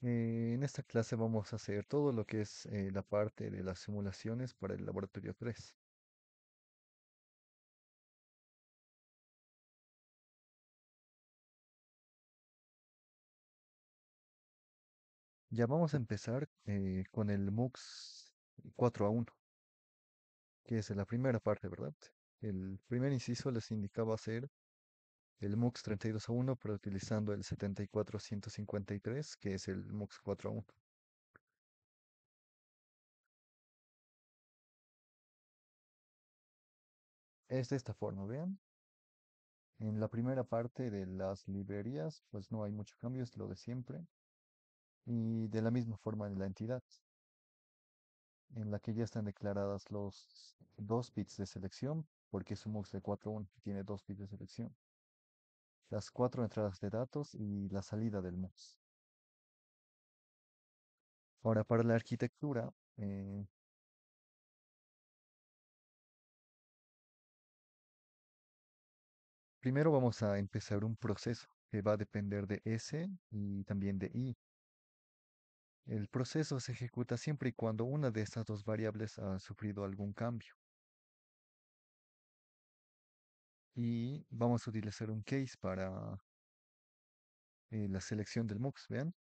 En esta clase vamos a hacer todo lo que es la parte de las simulaciones para el laboratorio 3. Ya vamos a empezar con el MUX 4A1, que es la primera parte, ¿verdad? El primer inciso les indicaba hacer el MUX 32A1, pero utilizando el 74153, que es el MUX 4A1. Es de esta forma, vean. En la primera parte de las librerías, pues no hay mucho cambio, es lo de siempre. Y de la misma forma en la entidad, en la que ya están declaradas los dos bits de selección, porque es un MUX de 4.1 que tiene dos bits de selección, las cuatro entradas de datos y la salida del MUX. Ahora, para la arquitectura, primero vamos a empezar un proceso que va a depender de S y también de I. El proceso se ejecuta siempre y cuando una de estas dos variables ha sufrido algún cambio. Y vamos a utilizar un case para la selección del MUX, vean.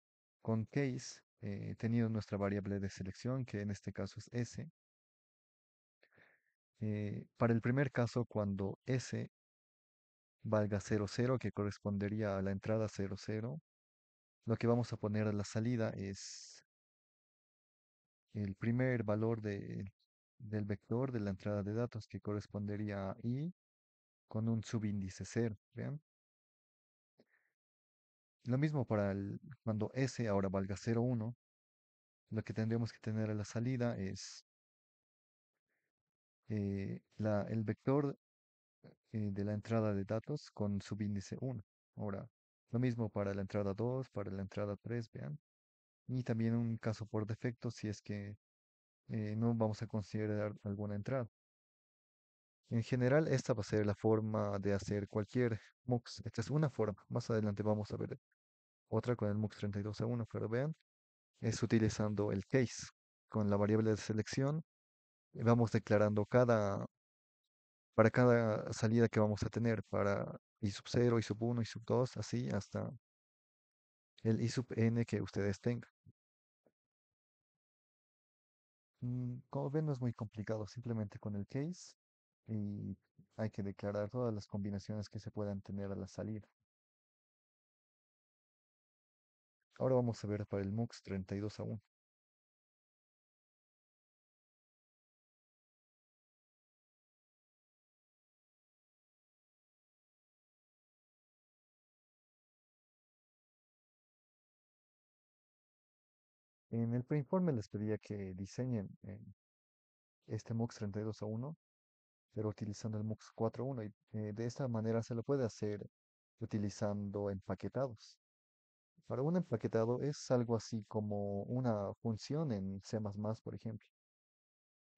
Con case, teniendo nuestra variable de selección, que en este caso es s. Para el primer caso, cuando s valga 00, que correspondería a la entrada 00, lo que vamos a poner a la salida es el primer valor del vector de la entrada de datos, que correspondería a i con un subíndice 0. ¿Vean? Lo mismo para cuando s ahora valga 01, lo que tendríamos que tener a la salida es el vector de la entrada de datos con subíndice 1. Ahora, lo mismo para la entrada 2, para la entrada 3, vean. Y también un caso por defecto si es que no vamos a considerar alguna entrada. En general, esta va a ser la forma de hacer cualquier MUX. Esta es una forma. Más adelante vamos a ver otra con el MUX 32A1, pero vean, es utilizando el case. Con la variable de selección, vamos declarando para cada salida que vamos a tener, para i sub 0, i sub 1, i sub 2, así hasta el i sub n que ustedes tengan. Como ven, no es muy complicado, simplemente con el case y hay que declarar todas las combinaciones que se puedan tener a la salida. Ahora vamos a ver para el MUX 32A1. En el preinforme les pedía que diseñen este MUX 32A1, pero utilizando el MUX 4.1 y de esta manera se lo puede hacer utilizando empaquetados. Para un empaquetado es algo así como una función en C++, por ejemplo,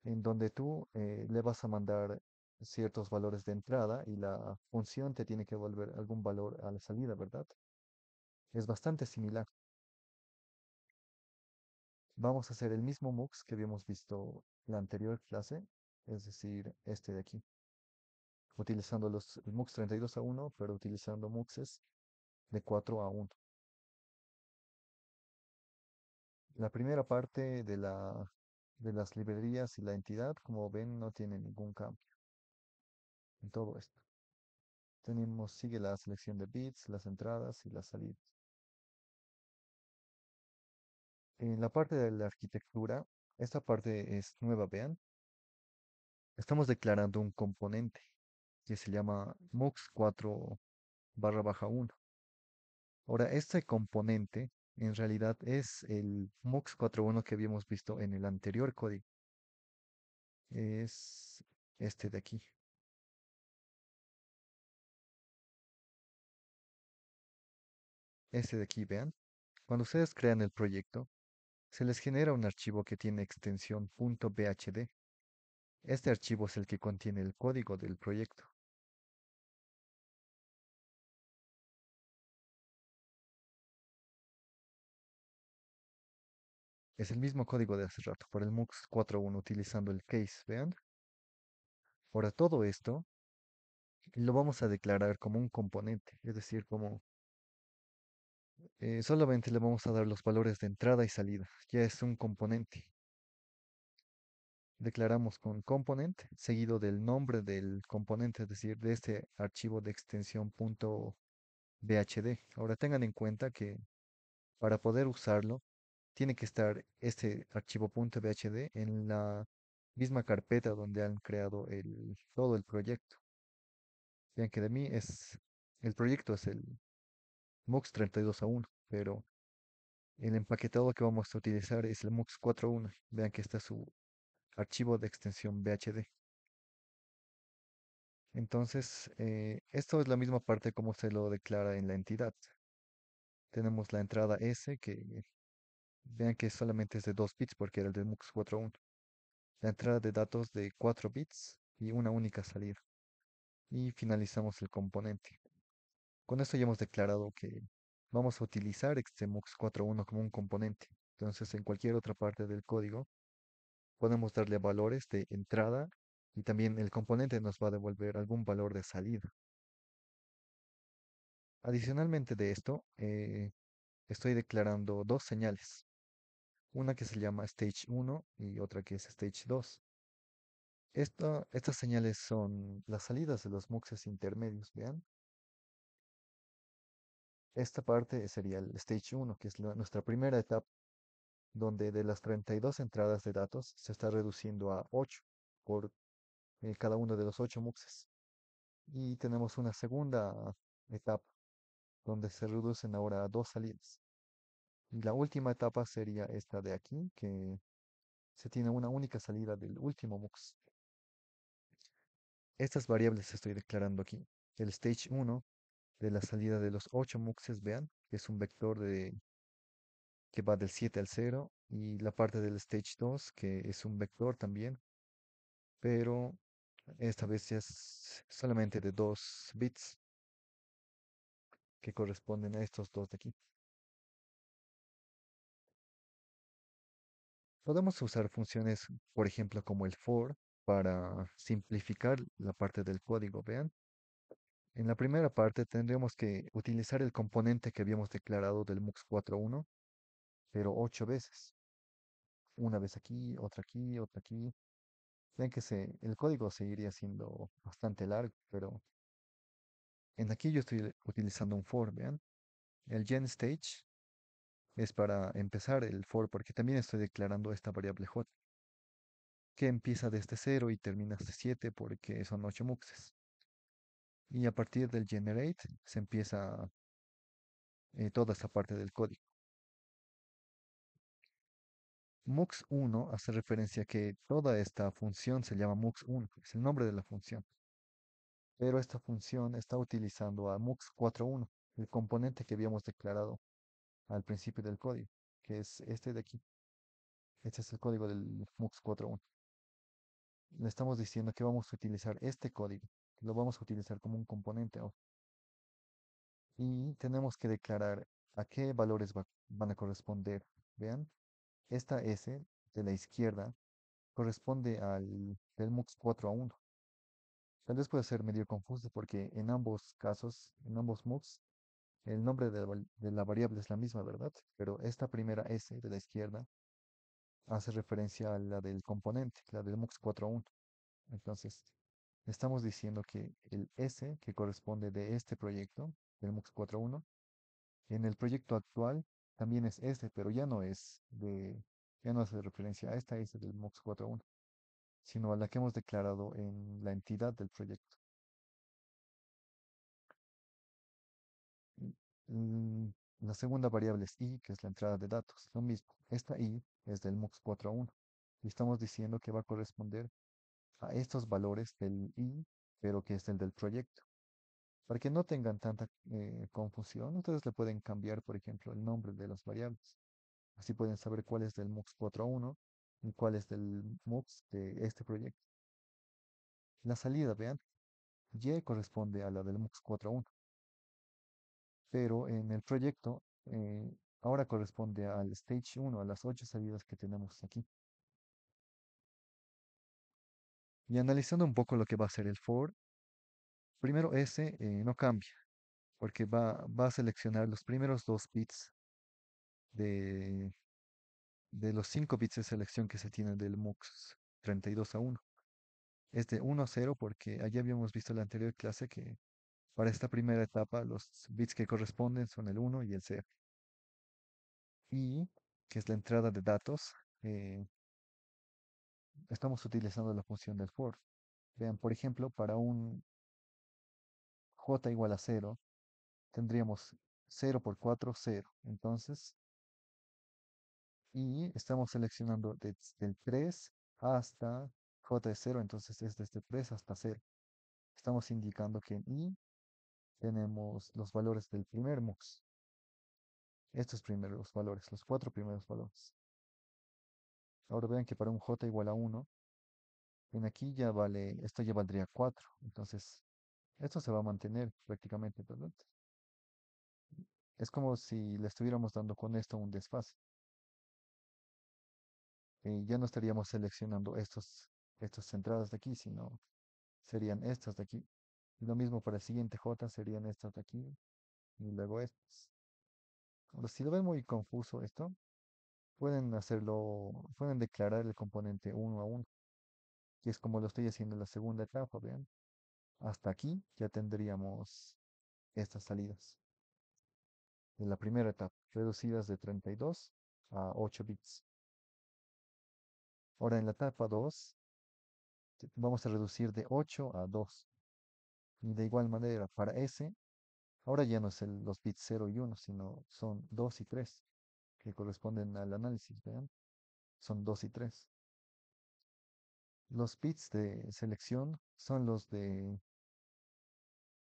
en donde tú le vas a mandar ciertos valores de entrada y la función te tiene que devolver algún valor a la salida, ¿verdad? Es bastante similar. Vamos a hacer el mismo MUX que habíamos visto la anterior clase, es decir, este de aquí, utilizando el MUX 32A1, pero utilizando MUXes de 4A1. La primera parte de las librerías y la entidad, como ven, no tiene ningún cambio en todo esto. Sigue la selección de bits, las entradas y las salidas. En la parte de la arquitectura, esta parte es nueva, vean. Estamos declarando un componente que se llama MUX 4 barra baja 1. Ahora, este componente en realidad es el MUX 4.1 que habíamos visto en el anterior código. Es este de aquí. Este de aquí, vean. Cuando ustedes crean el proyecto, se les genera un archivo que tiene extensión .bhd. Este archivo es el que contiene el código del proyecto. Es el mismo código de hace rato, por el MUX 4.1 utilizando el case, vean. Ahora todo esto lo vamos a declarar como un componente, es decir, como solamente le vamos a dar los valores de entrada y salida. Ya es un componente. Declaramos con component seguido del nombre del componente, es decir, de este archivo de extensión .bhd. Ahora tengan en cuenta que para poder usarlo, tiene que estar este archivo .bhd en la misma carpeta donde han creado todo el proyecto. Vean que de mí el proyecto es el MUX 32A1, pero el empaquetado que vamos a utilizar es el MUX 4.1. Vean que está su archivo de extensión BHD. Entonces, esto es la misma parte como se lo declara en la entidad. Tenemos la entrada S, que vean que solamente es de 2 bits porque era el del MUX 4.1. La entrada de datos de 4 bits y una única salida. Y finalizamos el componente. Con esto ya hemos declarado que vamos a utilizar este MUX 4.1 como un componente. Entonces, en cualquier otra parte del código podemos darle valores de entrada y también el componente nos va a devolver algún valor de salida. Adicionalmente de esto, estoy declarando dos señales, una que se llama Stage 1 y otra que es Stage 2. Estas señales son las salidas de los muxes intermedios, vean. Esta parte sería el Stage 1, que es nuestra primera etapa, donde de las 32 entradas de datos se está reduciendo a 8 por cada uno de los 8 muxes. Y tenemos una segunda etapa, donde se reducen ahora a dos salidas. Y la última etapa sería esta de aquí, que se tiene una única salida del último MUX. Estas variables estoy declarando aquí. El stage 1 de la salida de los 8 muxes, vean, que es un vector que va del 7 al 0, y la parte del stage 2, que es un vector también, pero esta vez ya es solamente de 2 bits, que corresponden a estos dos de aquí. Podemos usar funciones, por ejemplo, como el for, para simplificar la parte del código, vean. En la primera parte tendríamos que utilizar el componente que habíamos declarado del MUX 4.1, pero 8 veces. Una vez aquí, otra aquí, otra aquí. Ven que el código seguiría siendo bastante largo, pero en aquí yo estoy utilizando un for, vean. El GenStage es para empezar el for, porque también estoy declarando esta variable j, que empieza desde 0 y termina hasta 7 porque son 8 muxes. Y a partir del generate se empieza toda esta parte del código. MUX1 hace referencia a que toda esta función se llama MUX1, es el nombre de la función. Pero esta función está utilizando a MUX 4.1, el componente que habíamos declarado al principio del código, que es este de aquí. Este es el código del MUX 4.1. Le estamos diciendo que vamos a utilizar este código, que lo vamos a utilizar como un componente ahora. Y tenemos que declarar a qué valores van a corresponder. Vean, esta S de la izquierda corresponde al del MUX 4.1. Tal vez puede ser medio confuso porque en ambos casos, en ambos MUX, el nombre de la variable es la misma, ¿verdad? Pero esta primera S de la izquierda hace referencia a la del componente, la del MUX 4.1. Entonces, estamos diciendo que el S que corresponde de este proyecto, del MUX 4.1, en el proyecto actual también es S, pero ya no hace referencia a esta S del MUX 4.1, sino a la que hemos declarado en la entidad del proyecto. Mm, La segunda variable es i, que es la entrada de datos. Lo mismo, esta i es del MUX 4.1 y estamos diciendo que va a corresponder a estos valores del i, pero que es el del proyecto. Para que no tengan tanta confusión, ustedes le pueden cambiar, por ejemplo, el nombre de las variables. Así pueden saber cuál es del MUX 4.1 y cuál es del MUX de este proyecto. La salida, vean, y corresponde a la del MUX 4.1, pero en el proyecto ahora corresponde al stage uno, a las 8 salidas que tenemos aquí. Y analizando un poco lo que va a ser el for, primero ese no cambia, porque va a seleccionar los primeros dos bits de, de los 5 bits de selección que se tienen del MUX 32 a 1. Es de 1 a 0 porque allá habíamos visto en la anterior clase que para esta primera etapa los bits que corresponden son el uno y el 0. Y, que es la entrada de datos, eh, estamos utilizando la función del for. Vean, por ejemplo, para un j igual a 0, tendríamos 0 por 4, 0. Entonces, y estamos seleccionando desde el 3 hasta j de 0, entonces es desde 3 hasta 0. Estamos indicando que en i tenemos los valores del primer mux. Estos primeros valores, los cuatro primeros valores. Ahora vean que para un j igual a 1, en aquí ya vale, esto ya valdría 4. Entonces, esto se va a mantener prácticamente, ¿verdad? Es como si le estuviéramos dando con esto un desfase. Ya no estaríamos seleccionando estas entradas de aquí, sino serían estas de aquí. Y lo mismo para el siguiente J serían estas de aquí y luego estas. Ahora, si lo ven muy confuso esto, pueden hacerlo, pueden declarar el componente uno a uno, que es como lo estoy haciendo en la segunda etapa, vean. Hasta aquí ya tendríamos estas salidas de la primera etapa, reducidas de 32 a 8 bits. Ahora en la etapa 2 vamos a reducir de 8 a 2. Y de igual manera, para S, ahora ya no es los bits 0 y 1, sino son 2 y 3, que corresponden al análisis, vean, son 2 y 3. Los bits de selección son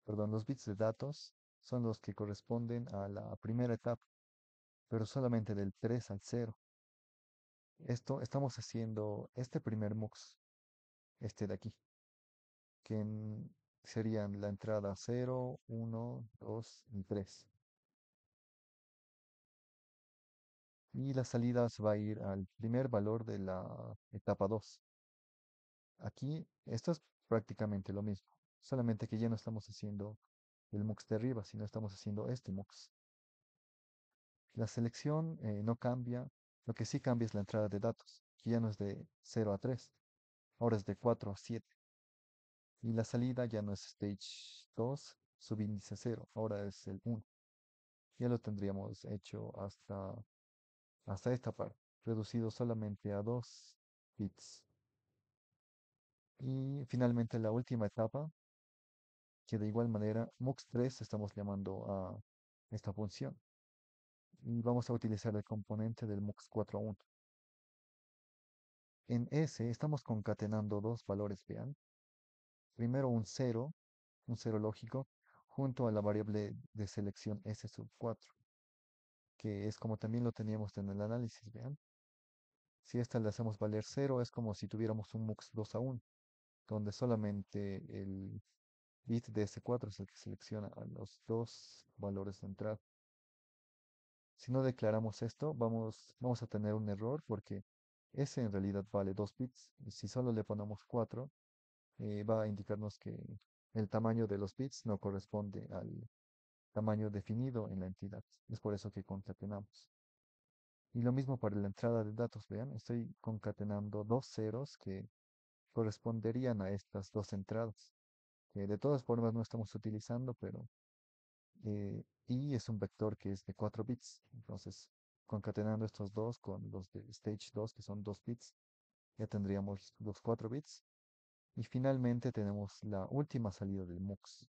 perdón, los bits de datos son los que corresponden a la primera etapa, pero solamente del 3 al 0. Esto estamos haciendo este primer MUX, este de aquí, que serían la entrada 0, 1, 2 y 3. Y las salidas va a ir al primer valor de la etapa 2. Aquí esto es prácticamente lo mismo, solamente que ya no estamos haciendo el MUX de arriba, sino estamos haciendo este MUX. La selección no cambia, lo que sí cambia es la entrada de datos, que ya no es de 0 a 3, ahora es de 4 a 7. Y la salida ya no es stage 2, subíndice 0, ahora es el 1. Ya lo tendríamos hecho hasta esta parte, reducido solamente a 2 bits. Y finalmente la última etapa, que de igual manera MUX3 estamos llamando a esta función. Y vamos a utilizar el componente del MUX4 a 1. En S estamos concatenando dos valores, vean. Primero un cero lógico, junto a la variable de selección S sub 4, que es como también lo teníamos en el análisis, vean. Si esta le hacemos valer cero, es como si tuviéramos un MUX 2 a 1, donde solamente el bit de S4 es el que selecciona a los dos valores de entrada. Si no declaramos esto, vamos a tener un error porque S en realidad vale 2 bits. Y si solo le ponemos 4, va a indicarnos que el tamaño de los bits no corresponde al tamaño definido en la entidad. Es por eso que concatenamos. Y lo mismo para la entrada de datos, vean, estoy concatenando dos ceros que corresponderían a estas dos entradas, que de todas formas no estamos utilizando, pero y es un vector que es de 4 bits. Entonces, concatenando estos dos con los de stage 2, que son 2 bits, ya tendríamos los 4 bits. Y finalmente tenemos la última salida del MUX.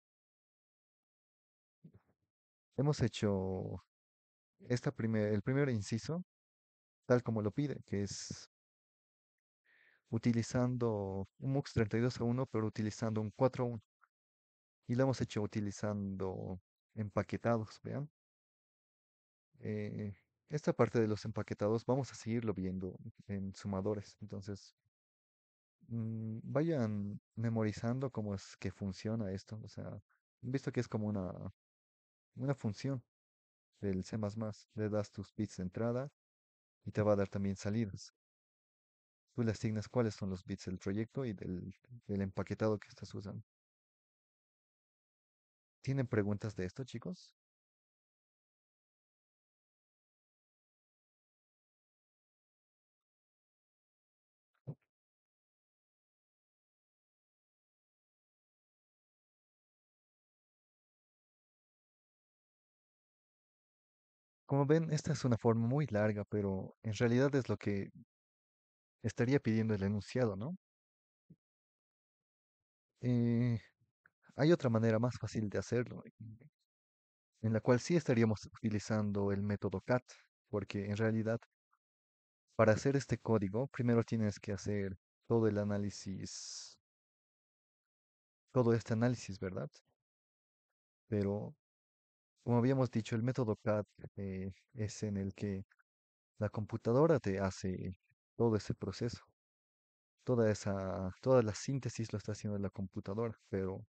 Hemos hecho el primer inciso, tal como lo pide, que es utilizando un MUX 32 a 1, pero utilizando un 4 a 1. Y lo hemos hecho utilizando empaquetados, vean. Eh, esta parte de los empaquetados vamos a seguirlo viendo en sumadores. Entonces, vayan memorizando cómo es que funciona esto. O sea, han visto que es como una función. del C++. Le das tus bits de entrada y te va a dar también salidas. Tú le asignas cuáles son los bits del proyecto y del empaquetado que estás usando. ¿Tienen preguntas de esto, chicos? Como ven, esta es una forma muy larga, pero en realidad es lo que estaría pidiendo el enunciado, ¿no? Eh, Hay otra manera más fácil de hacerlo, en la cual sí estaríamos utilizando el método cat, porque en realidad para hacer este código primero tienes que hacer todo el análisis, todo este análisis, ¿verdad? Pero como habíamos dicho, el método cat es en el que la computadora te hace todo ese proceso, toda la síntesis lo está haciendo la computadora, pero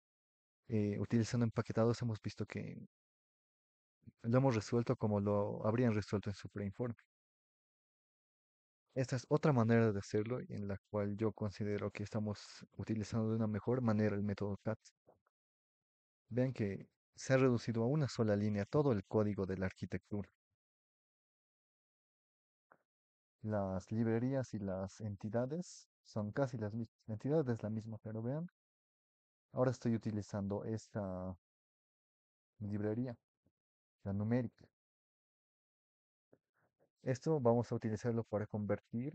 utilizando empaquetados hemos visto que lo hemos resuelto como lo habrían resuelto en su preinforme. Esta es otra manera de hacerlo y en la cual yo considero que estamos utilizando de una mejor manera el método CAT. Vean que se ha reducido a una sola línea todo el código de la arquitectura. Las librerías y las entidades son casi las mismas. La entidad es la misma, pero vean, ahora estoy utilizando esta librería, la numérica. Esto vamos a utilizarlo para convertir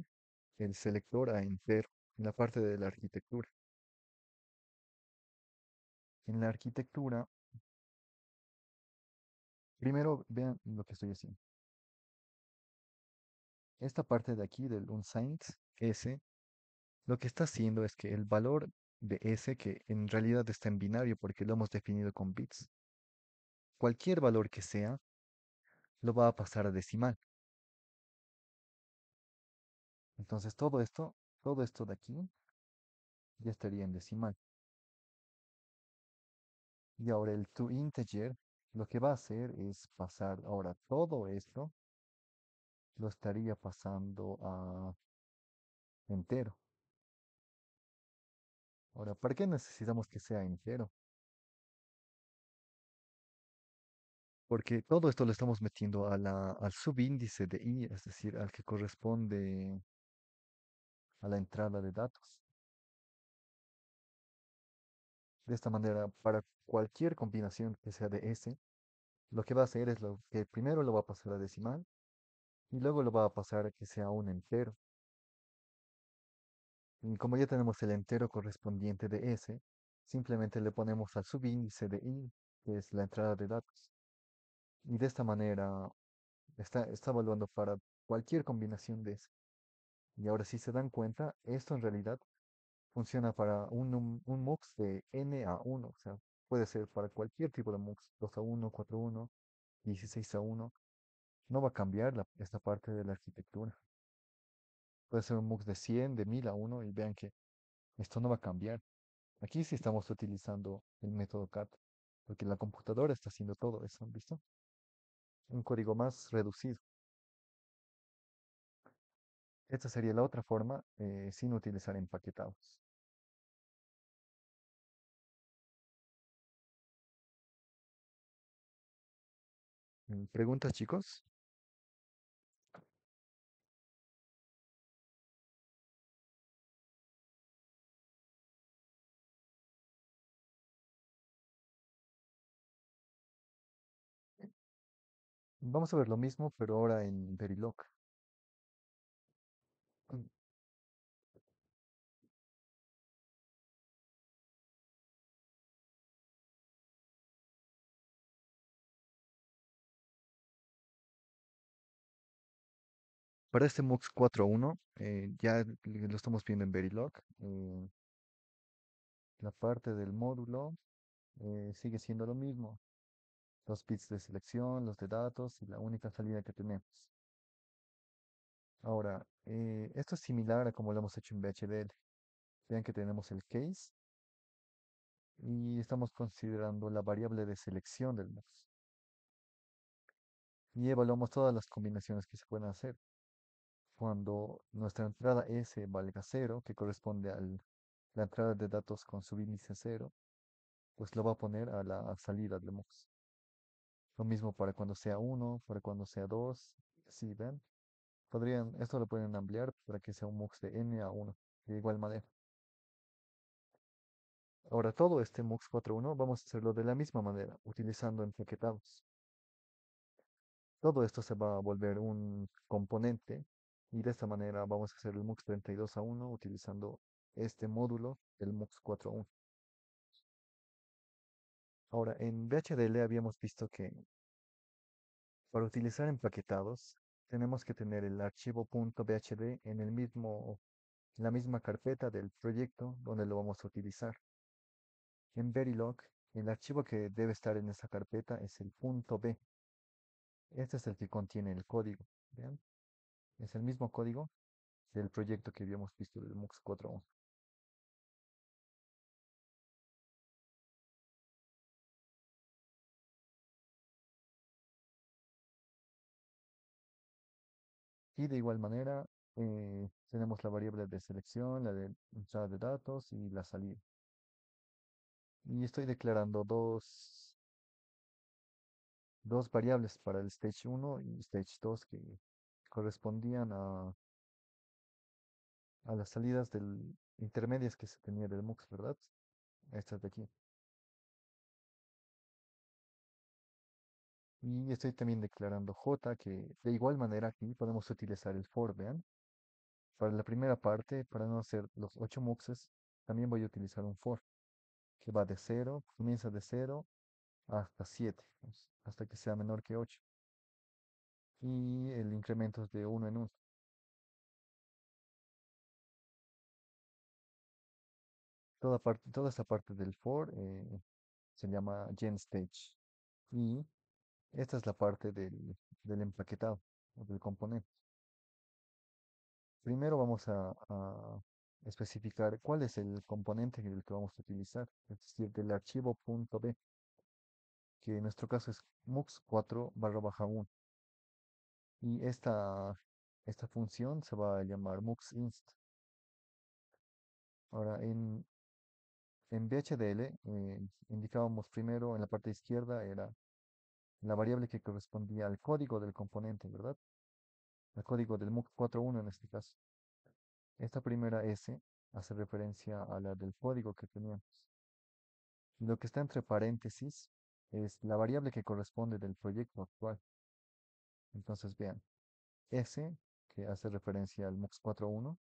el selector a entero en la parte de la arquitectura. En la arquitectura, primero vean lo que estoy haciendo. Esta parte de aquí del unsigned S, lo que está haciendo es que el valor de S, que en realidad está en binario porque lo hemos definido con bits, cualquier valor que sea, lo va a pasar a decimal. Entonces todo esto de aquí ya estaría en decimal. Y ahora el toInteger lo que va a hacer es pasar ahora todo esto, lo estaría pasando a entero. Ahora, ¿para qué necesitamos que sea entero? Porque todo esto lo estamos metiendo al subíndice de i, es decir, al que corresponde a la entrada de datos. De esta manera, para cualquier combinación que sea de S, lo que va a hacer es lo que primero lo va a pasar a decimal y luego lo va a pasar a que sea un entero. Y como ya tenemos el entero correspondiente de S, simplemente le ponemos al subíndice de i, que es la entrada de datos. Y de esta manera está evaluando para cualquier combinación de S. Y ahora si se dan cuenta, esto en realidad funciona para un MUX de N a 1, o sea, puede ser para cualquier tipo de MUX, 2 a 1, 4 a 1, 16 a 1. No va a cambiar esta parte de la arquitectura. Puede ser un MUX de 100, de 1000 a 1 y vean que esto no va a cambiar. Aquí sí estamos utilizando el método CAT, porque la computadora está haciendo todo eso, ¿han visto? Un código más reducido. Esta sería la otra forma sin utilizar empaquetados. ¿Preguntas, chicos? Vamos a ver lo mismo, pero ahora en Verilog. Mm, Para este MUX 4.1, ya lo estamos viendo en Verilog. La parte del módulo sigue siendo lo mismo. Los bits de selección, los de datos y la única salida que tenemos. Ahora, esto es similar a como lo hemos hecho en VHDL. Vean que tenemos el case y estamos considerando la variable de selección del MUX. y evaluamos todas las combinaciones que se pueden hacer. Cuando nuestra entrada S valga cero, que corresponde a la entrada de datos con subíndice cero, pues lo va a poner a la salida del MUX. Lo mismo para cuando sea uno, para cuando sea 2, así ven. Esto lo pueden ampliar para que sea un MUX de n a uno de igual manera. Ahora todo este MUX 4.1 vamos a hacerlo de la misma manera, utilizando empaquetados. Todo esto se va a volver un componente y de esta manera vamos a hacer el MUX 32 a 1 utilizando este módulo del MUX 4.1. Ahora, en VHDL habíamos visto que para utilizar empaquetados tenemos que tener el archivo .bhd en la misma carpeta del proyecto donde lo vamos a utilizar. En Verilog, el archivo que debe estar en esa carpeta es el .b. Este es el que contiene el código. ¿Vean? Es el mismo código del proyecto que habíamos visto del MUX 4.1. Y de igual manera, tenemos la variable de selección, la de entrada de datos y la salida. Y estoy declarando dos variables para el stage 1 y stage 2 que correspondían a las salidas intermedias que se tenía del MUX, ¿verdad? Estas de aquí. Y estoy también declarando J, que de igual manera aquí podemos utilizar el for, vean. Para la primera parte, para no hacer los 8 muxes, también voy a utilizar un for, que va de cero, comienza de cero hasta 7, hasta que sea menor que 8. Y el incremento es de uno en uno. Toda esta parte del for se llama GenStage. Y esta es la parte del empaquetado, o del componente. Primero vamos a especificar cuál es el componente del que vamos a utilizar, es decir, del archivo .b, que en nuestro caso es mux4/1. Y esta función se va a llamar muxInst. Ahora, en VHDL indicábamos primero en la parte izquierda era la variable que correspondía al código del componente, ¿verdad? El código del mux4.1 en este caso. Esta primera S hace referencia a la del código que teníamos. Y lo que está entre paréntesis es la variable que corresponde del proyecto actual. Entonces vean, S, que hace referencia al mux4.1,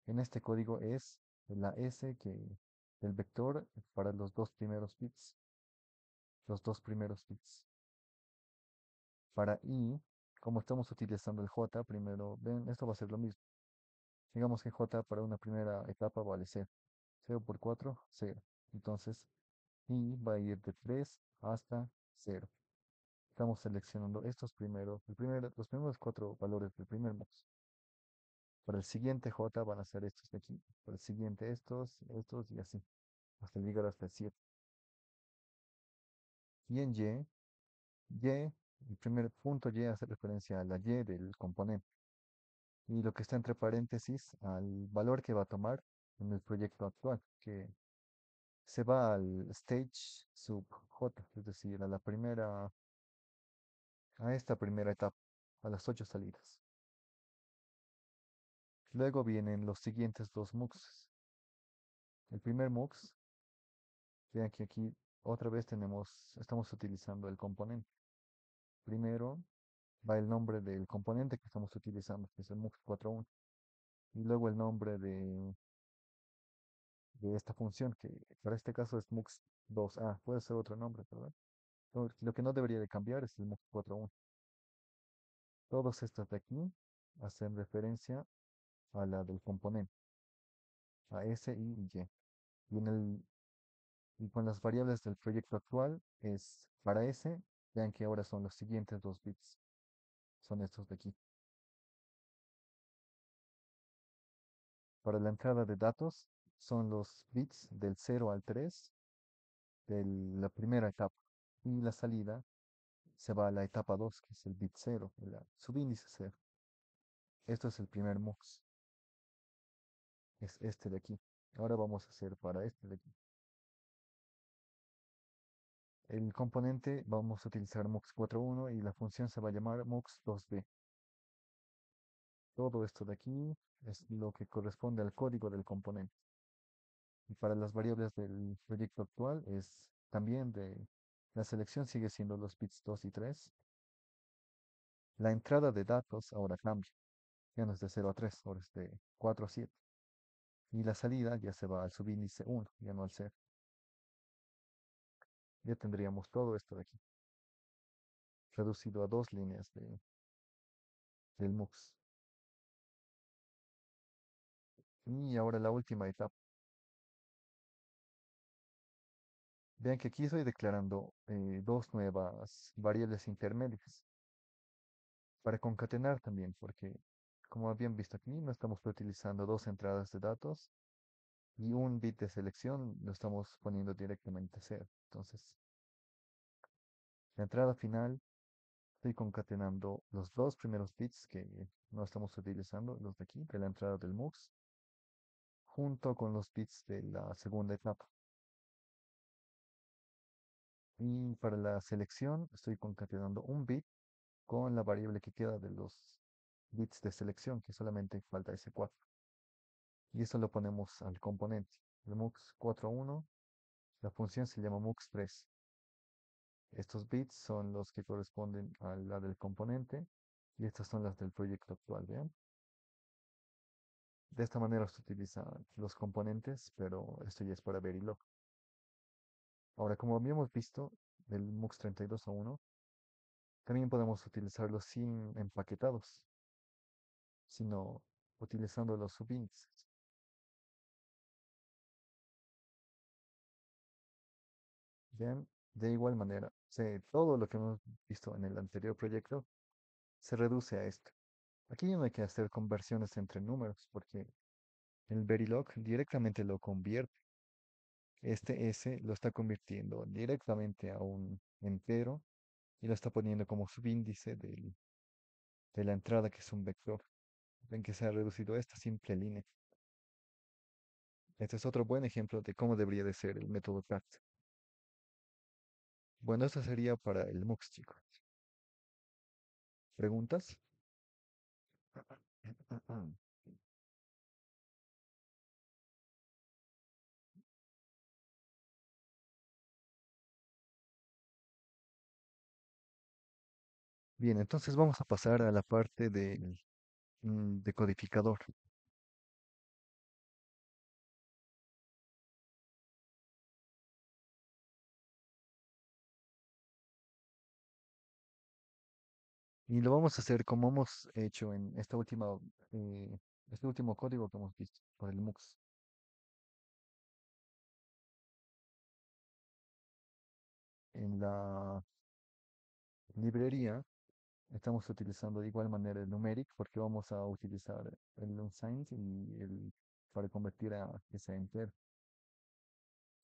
en este código es la S del vector para los dos primeros bits. Los dos primeros bits. Para I, como estamos utilizando el J, primero, ven, esto va a ser lo mismo. Digamos que J para una primera etapa vale 0. 0 por 4, 0. Entonces, I va a ir de 3 hasta 0. Estamos seleccionando estos primeros, los primeros cuatro valores del primer mux. Para el siguiente J van a ser estos de aquí. Para el siguiente estos y así. Hasta llegar hasta el 7. Y en el primer punto Y hace referencia a la Y del componente. Y lo que está entre paréntesis al valor que va a tomar en el proyecto actual, que se va al stage sub J, es decir, a esta primera etapa, a las 8 salidas. Luego vienen los siguientes dos MUXs. El primer MUX, vean que aquí otra vez estamos utilizando el componente. Primero va el nombre del componente que estamos utilizando, que es el MUX 4.1. Y luego el nombre de esta función, que para este caso es MUX2A. Puede ser otro nombre, ¿verdad? Lo que no debería de cambiar es el MUX 4.1. Todos estos de aquí hacen referencia a la del componente, a S, I y Y. Y, y con las variables del proyecto actual es para S, vean que ahora son los siguientes dos bits, son estos de aquí. Para la entrada de datos son los bits del 0 al 3 de la primera etapa. Y la salida se va a la etapa 2 que es el bit cero, el subíndice cero. Esto es el primer MUX, es este de aquí. Ahora vamos a hacer para este de aquí. El componente vamos a utilizar MUX 4.1 y la función se va a llamar MUX 2D. Todo esto de aquí es lo que corresponde al código del componente. Y para las variables del proyecto actual es también de la selección sigue siendo los bits 2 y 3. La entrada de datos ahora cambia. Ya no es de 0 a 3, ahora es de 4 a 7. Y la salida ya se va al subíndice 1, ya no al 0. Ya tendríamos todo esto de aquí, reducido a dos líneas del MUX. Y ahora la última etapa. Vean que aquí estoy declarando dos nuevas variables intermedias para concatenar también, porque como habían visto aquí, no estamos utilizando dos entradas de datos y un bit de selección lo estamos poniendo directamente cero. Entonces, la entrada final, estoy concatenando los dos primeros bits que no estamos utilizando, los de aquí, de la entrada del MUX, junto con los bits de la segunda etapa. Y para la selección, estoy concatenando un bit con la variable que queda de los bits de selección, que solamente falta ese 4. Y eso lo ponemos al componente. El MUX 4.1, la función se llama MUX3. Estos bits son los que corresponden a la del componente y estas son las del proyecto actual, ¿vean? De esta manera se utilizan los componentes, pero esto ya es para Verilog. Ahora, como habíamos visto del MUX 32 a 1, también podemos utilizarlos sin empaquetados, sino utilizando los subíndices. Bien, de igual manera, todo lo que hemos visto en el anterior proyecto se reduce a esto. Aquí ya no hay que hacer conversiones entre números porque el Verilog directamente lo convierte. Este S lo está convirtiendo directamente a un entero y lo está poniendo como subíndice de la entrada que es un vector. Ven que se ha reducido a esta simple línea. Este es otro buen ejemplo de cómo debería de ser el método CAT. Bueno, esto sería para el MUX, chicos. ¿Preguntas? Bien, entonces vamos a pasar a la parte del decodificador. Y lo vamos a hacer como hemos hecho en este último código que hemos visto por el MUX. En la librería estamos utilizando de igual manera el numeric porque vamos a utilizar el unsigned y el para convertir a que sea entero.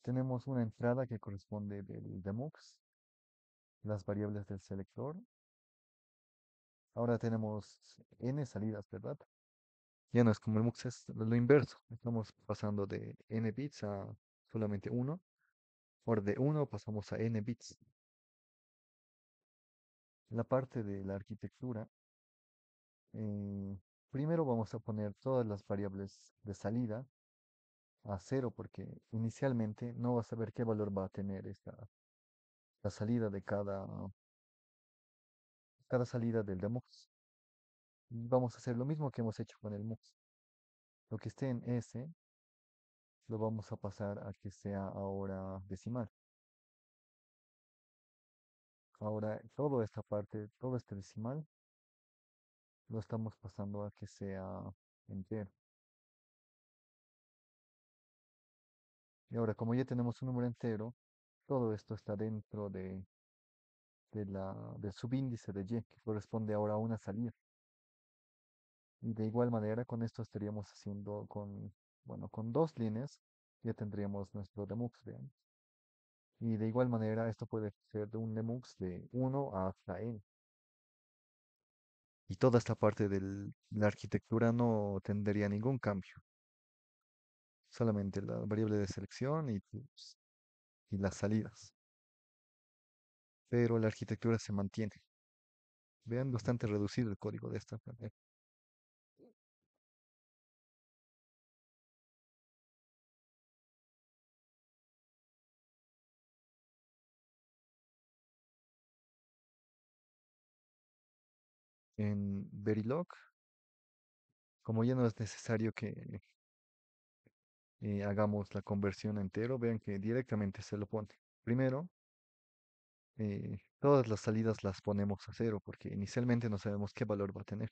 Tenemos una entrada que corresponde del demux, las variables del selector. Ahora tenemos n salidas, ¿verdad? Ya no es como el MUX, es lo inverso. Estamos pasando de n bits a solamente uno. Ahora de uno pasamos a n bits. La parte de la arquitectura, eh, primero vamos a poner todas las variables de salida a cero porque inicialmente no vas a saber qué valor va a tener la salida de cada salida del demux. Y vamos a hacer lo mismo que hemos hecho con el mux. Lo que esté en S lo vamos a pasar a que sea ahora decimal. Ahora toda esta parte, todo este decimal, lo estamos pasando a que sea entero. Y ahora, como ya tenemos un número entero, todo esto está dentro del subíndice de y, que corresponde ahora a una salida. Y de igual manera, con esto estaríamos haciendo bueno, con dos líneas, ya tendríamos nuestro demux, vean. Y de igual manera, esto puede ser de un Nemux de 1 hasta n. Y toda esta parte de la arquitectura no tendría ningún cambio, solamente la variable de selección y las salidas. Pero la arquitectura se mantiene. Vean, bastante reducido el código de esta manera. En Verilog, como ya no es necesario que hagamos la conversión entero, vean que directamente se lo pone. Primero, todas las salidas las ponemos a cero porque inicialmente no sabemos qué valor va a tener.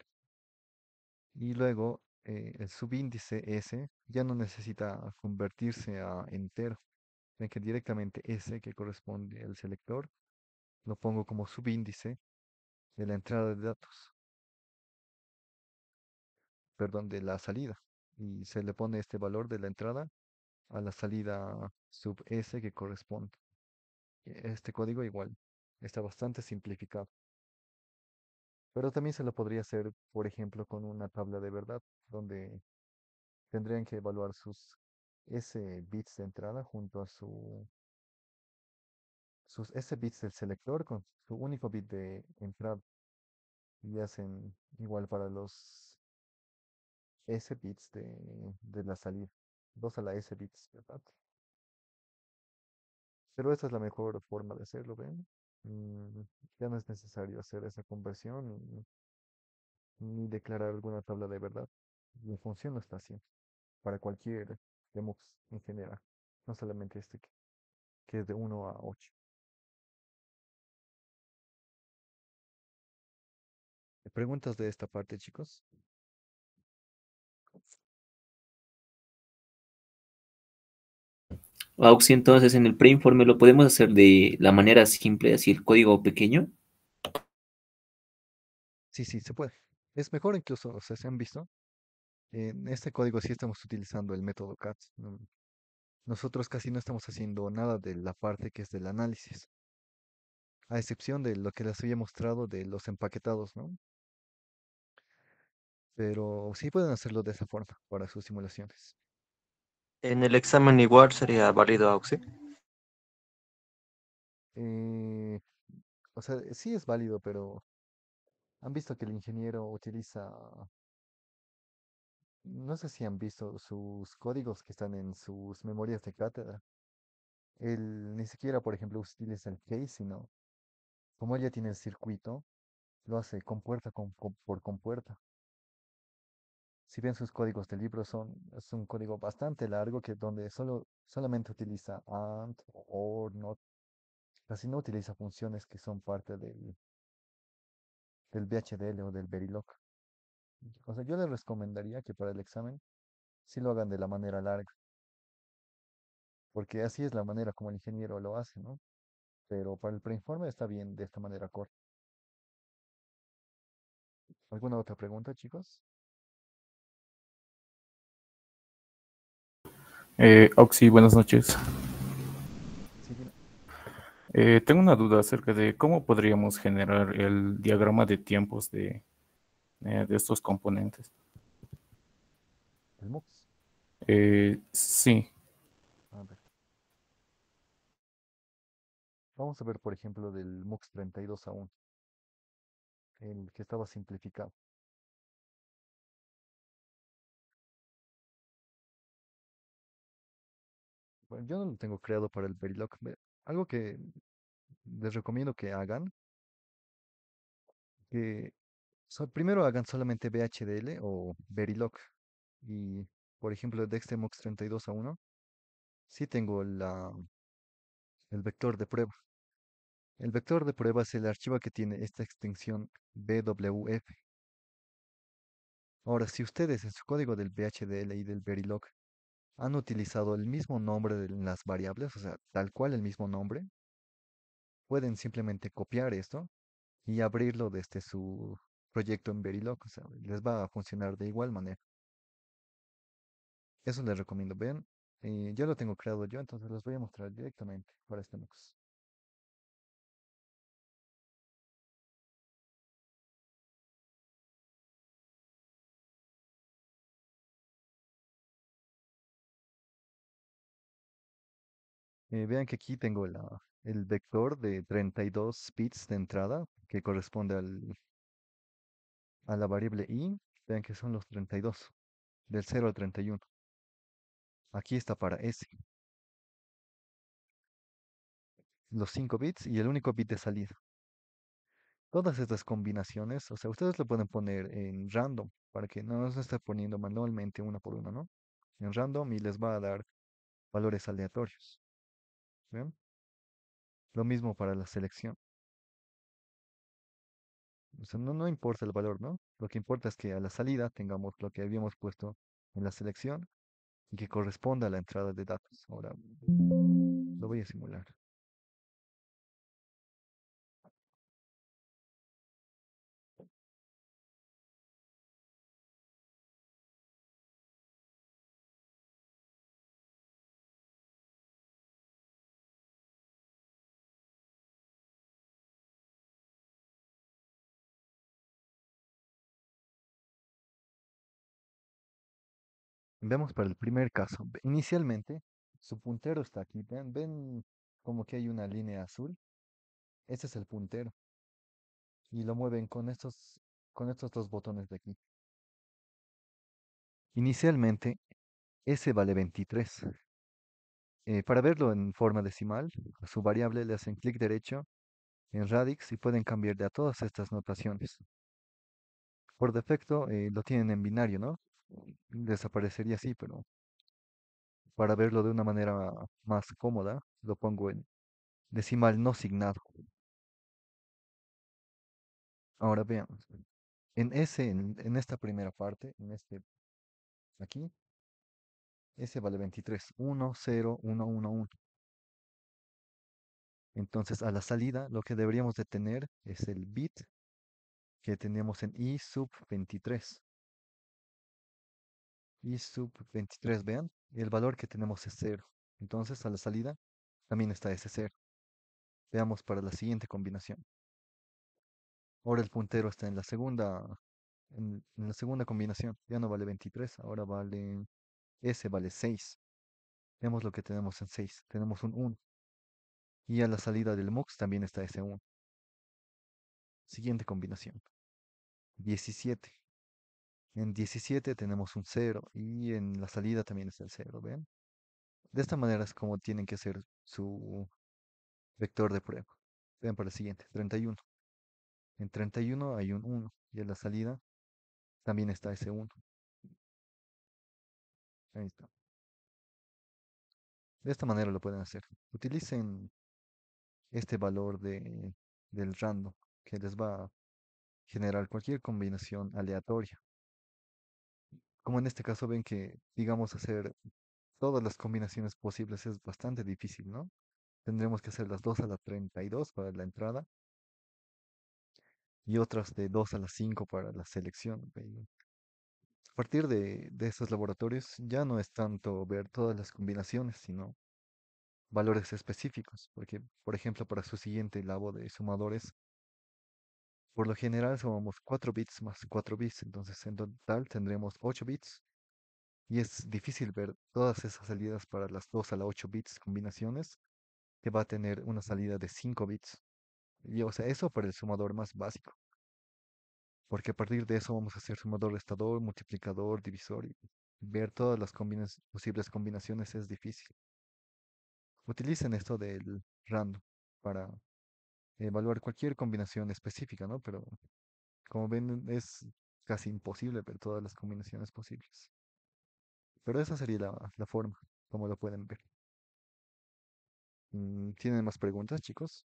Y luego el subíndice S ya no necesita convertirse a entero. Ven que directamente S, que corresponde al selector, lo pongo como subíndice de la entrada de datos, perdón, de la salida. Y se le pone este valor de la entrada a la salida sub S que corresponde. Este código igual está bastante simplificado. Pero también se lo podría hacer, por ejemplo, con una tabla de verdad, donde tendrían que evaluar sus S bits de entrada junto a sus S bits del selector con su único bit de entrada. Y hacen igual para los S bits de la salida. 2 a la S bits, ¿verdad? Pero esta es la mejor forma de hacerlo, ¿ven? Mm, ya no es necesario hacer esa conversión ni declarar alguna tabla de verdad. La función lo está haciendo para cualquier Demux en general, no solamente este que es de 1 a 8. ¿Preguntas de esta parte, chicos? Auxi, entonces en el preinforme lo podemos hacer de la manera simple, así el código pequeño. Sí, sí, se puede. Es mejor incluso, o sea, se han visto. En este código sí estamos utilizando el método CAT. Nosotros casi no estamos haciendo nada de la parte que es del análisis, a excepción de lo que les había mostrado de los empaquetados, ¿no? Pero sí pueden hacerlo de esa forma para sus simulaciones. En el examen igual sería válido Auxi. Eh, o sea, sí es válido, pero han visto que el ingeniero utiliza, no sé si han visto sus códigos que están en sus memorias de cátedra. Él ni siquiera, por ejemplo, utiliza el case, sino como él ya tiene el circuito, lo hace compuerta por compuerta. Si bien sus códigos de libro es un código bastante largo que donde solamente utiliza AND o OR, not, casi no utiliza funciones que son parte del VHDL o del Verilog. O sea, yo les recomendaría que para el examen sí lo hagan de la manera larga, porque así es la manera como el ingeniero lo hace, ¿no? Pero para el preinforme está bien de esta manera corta. ¿Alguna otra pregunta, chicos? Oxy, buenas noches. Sí, dime. Tengo una duda acerca de cómo podríamos generar el diagrama de tiempos de estos componentes. El MUX. Sí, A ver. Vamos a ver, por ejemplo, del MUX 32 a 1, el que estaba simplificado. Bueno, yo no lo tengo creado para el Verilog. Algo que les recomiendo que hagan, que primero hagan solamente VHDL o Verilog. Y, por ejemplo, de este MUX 32 a 1, sí tengo el vector de prueba. El vector de prueba es el archivo que tiene esta extensión BWF. Ahora, si ustedes en su código del VHDL y del Verilog han utilizado el mismo nombre de las variables, o sea, tal cual el mismo nombre, pueden simplemente copiar esto y abrirlo desde su proyecto en Verilog, o sea, les va a funcionar de igual manera. Eso les recomiendo. Vean, Ya lo tengo creado yo, entonces los voy a mostrar directamente para este MOOC. Vean que aquí tengo el vector de 32 bits de entrada que corresponde a la variable i. Vean que son los 32, del 0 al 31. Aquí está para s, los 5 bits y el único bit de salida. Todas estas combinaciones, o sea, ustedes lo pueden poner en random para que no se esté poniendo manualmente una por una, ¿no? En random y les va a dar valores aleatorios. ¿Ven? Lo mismo para la selección. O sea, no importa el valor, ¿no? Lo que importa es que a la salida tengamos lo que habíamos puesto en la selección y que corresponda a la entrada de datos. Ahora lo voy a simular. Vemos para el primer caso. Inicialmente, su puntero está aquí. Ven como que hay una línea azul. Ese es el puntero. Y lo mueven con estos dos botones de aquí. Inicialmente, S vale 23. Para verlo en forma decimal, a su variable le hacen clic derecho en radix y pueden cambiar de a todas estas notaciones. Por defecto lo tienen en binario, ¿no? Desaparecería así, pero para verlo de una manera más cómoda, lo pongo en decimal no signado. Ahora veamos. En esta primera parte, aquí, S vale 23. 1, 0, 1, 1, 1. Entonces a la salida lo que deberíamos de tener es el bit que teníamos en I sub 23. I sub 23, vean, y el valor que tenemos es 0. Entonces a la salida también está ese 0. Veamos para la siguiente combinación. Ahora el puntero está en la segunda combinación. Ya no vale 23, ahora S vale 6. Vemos lo que tenemos en 6. Tenemos un 1. Y a la salida del MUX también está ese 1. Siguiente combinación. 17. En 17 tenemos un 0 y en la salida también está el 0, ¿ven? De esta manera es como tienen que hacer su vector de prueba. Vean para el siguiente, 31. En 31 hay un 1 y en la salida también está ese 1. Ahí está. De esta manera lo pueden hacer. Utilicen este valor del random que les va a generar cualquier combinación aleatoria. Como en este caso ven que, digamos, hacer todas las combinaciones posibles es bastante difícil, ¿no? Tendremos que hacer las 2 a la 32 para la entrada y otras de 2 a la 5 para la selección. A partir de estos laboratorios ya no es tanto ver todas las combinaciones, sino valores específicos, porque, por ejemplo, para su siguiente labo de sumadores, por lo general sumamos 4 bits más 4 bits, entonces en total tendremos 8 bits y es difícil ver todas esas salidas para las 2 a la 8 bits combinaciones, que va a tener una salida de 5 bits. Y, o sea, eso para el sumador más básico, porque a partir de eso vamos a hacer sumador, restador, multiplicador, divisor y ver todas las posibles combinaciones es difícil. Utilicen esto del random para evaluar cualquier combinación específica, ¿no? Pero como ven es casi imposible ver todas las combinaciones posibles. Pero esa sería la forma, como lo pueden ver. ¿Tienen más preguntas, chicos?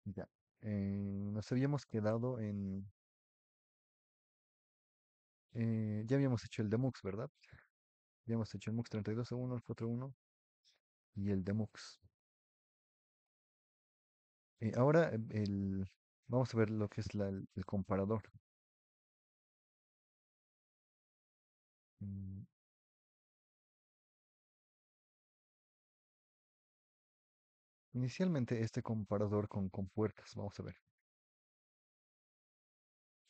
Ya. Nos habíamos quedado ya habíamos hecho el demux, ¿verdad? Habíamos hecho el MUX 32.1, el 4.1 y el demux. Ahora vamos a ver lo que es el comparador. Mm, Inicialmente este comparador con compuertas, vamos a ver.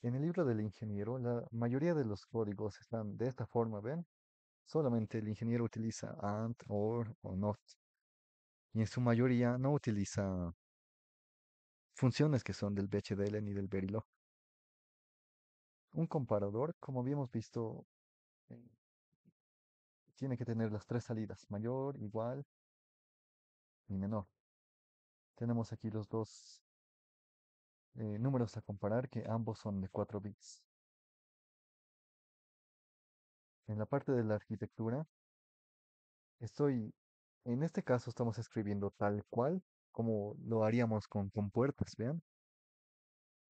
En el libro del ingeniero, la mayoría de los códigos están de esta forma, ¿ven? Solamente el ingeniero utiliza AND, OR o NOT. Y en su mayoría no utiliza funciones que son del BHDL ni del Verilog. Un comparador, como habíamos visto, eh, tiene que tener las tres salidas, mayor, igual y menor. Tenemos aquí los dos números a comparar que ambos son de 4 bits. En la parte de la arquitectura, estoy, en este caso estamos escribiendo tal cual como lo haríamos con puertas, vean,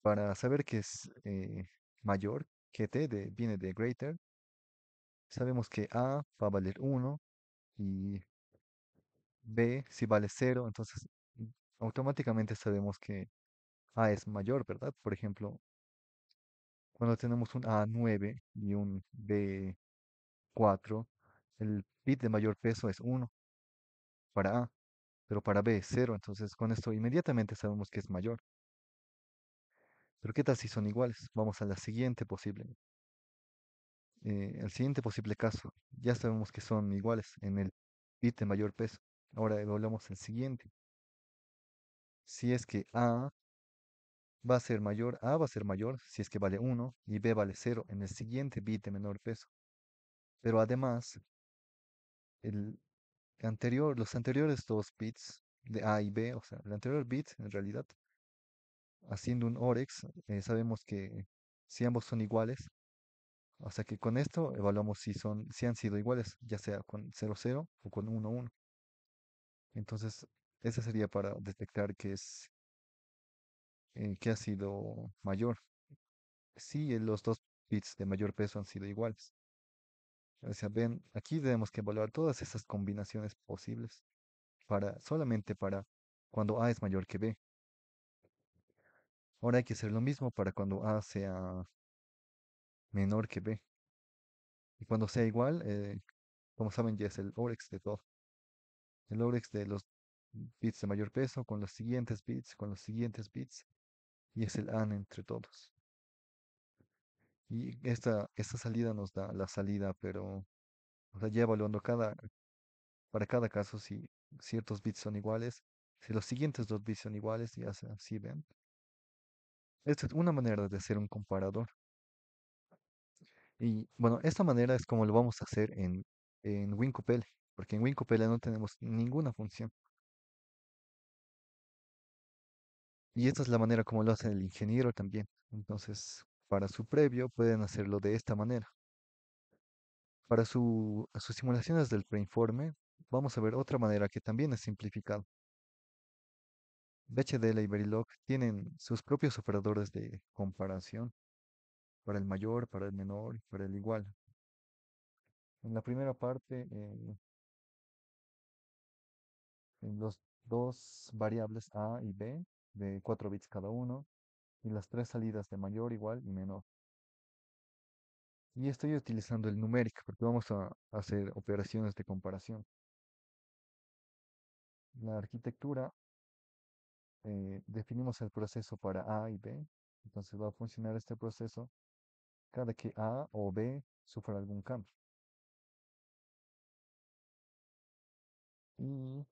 para saber que es mayor que viene de greater. Sabemos que A va a valer 1 y B si vale 0, entonces automáticamente sabemos que A es mayor, ¿verdad? Por ejemplo, cuando tenemos un A9 y un B4, el bit de mayor peso es 1 para A, pero para B es 0, entonces con esto inmediatamente sabemos que es mayor. Pero ¿qué tal si son iguales? Vamos a la siguiente posible, el siguiente posible caso. Ya sabemos que son iguales en el bit de mayor peso. Ahora evaluamos el siguiente. Si es que A va a ser mayor si es que vale 1 y B vale 0 en el siguiente bit de menor peso. Pero además, el los anteriores dos bits de A y B, o sea, el anterior bit en realidad, haciendo un OREX, sabemos que si ambos son iguales, o sea que con esto evaluamos si han sido iguales, ya sea con 0 0 o con 1 1. Entonces, ese sería para detectar que ha sido mayor. Si los dos bits de mayor peso han sido iguales. O sea, ven, aquí tenemos que evaluar todas esas combinaciones posibles solamente para cuando A es mayor que B. Ahora hay que hacer lo mismo para cuando A sea menor que B. Y cuando sea igual, como saben, ya es el OREX de todo. El OREX de los bits de mayor peso con los siguientes bits, con los siguientes bits. Y es el AND entre todos. Y esta salida nos da la salida, pero o sea, ya evaluando para cada caso si ciertos bits son iguales, si los siguientes dos bits son iguales, ya sea así, ven. Esta es una manera de hacer un comparador. Y bueno, esta manera es como lo vamos a hacer en WinCoupele, porque en WinCoupele no tenemos ninguna función. Y esta es la manera como lo hace el ingeniero también. Entonces, para su previo pueden hacerlo de esta manera. Para sus simulaciones del preinforme, vamos a ver otra manera que también es simplificada. BHDL y Verilog tienen sus propios operadores de comparación para el mayor, para el menor y para el igual. En la primera parte, en los dos variables A y B de 4 bits cada uno y las tres salidas de mayor, igual y menor. Y estoy utilizando el numérico porque vamos a hacer operaciones de comparación. La arquitectura, definimos el proceso para A y B. Entonces va a funcionar este proceso cada que A o B sufra algún cambio. Y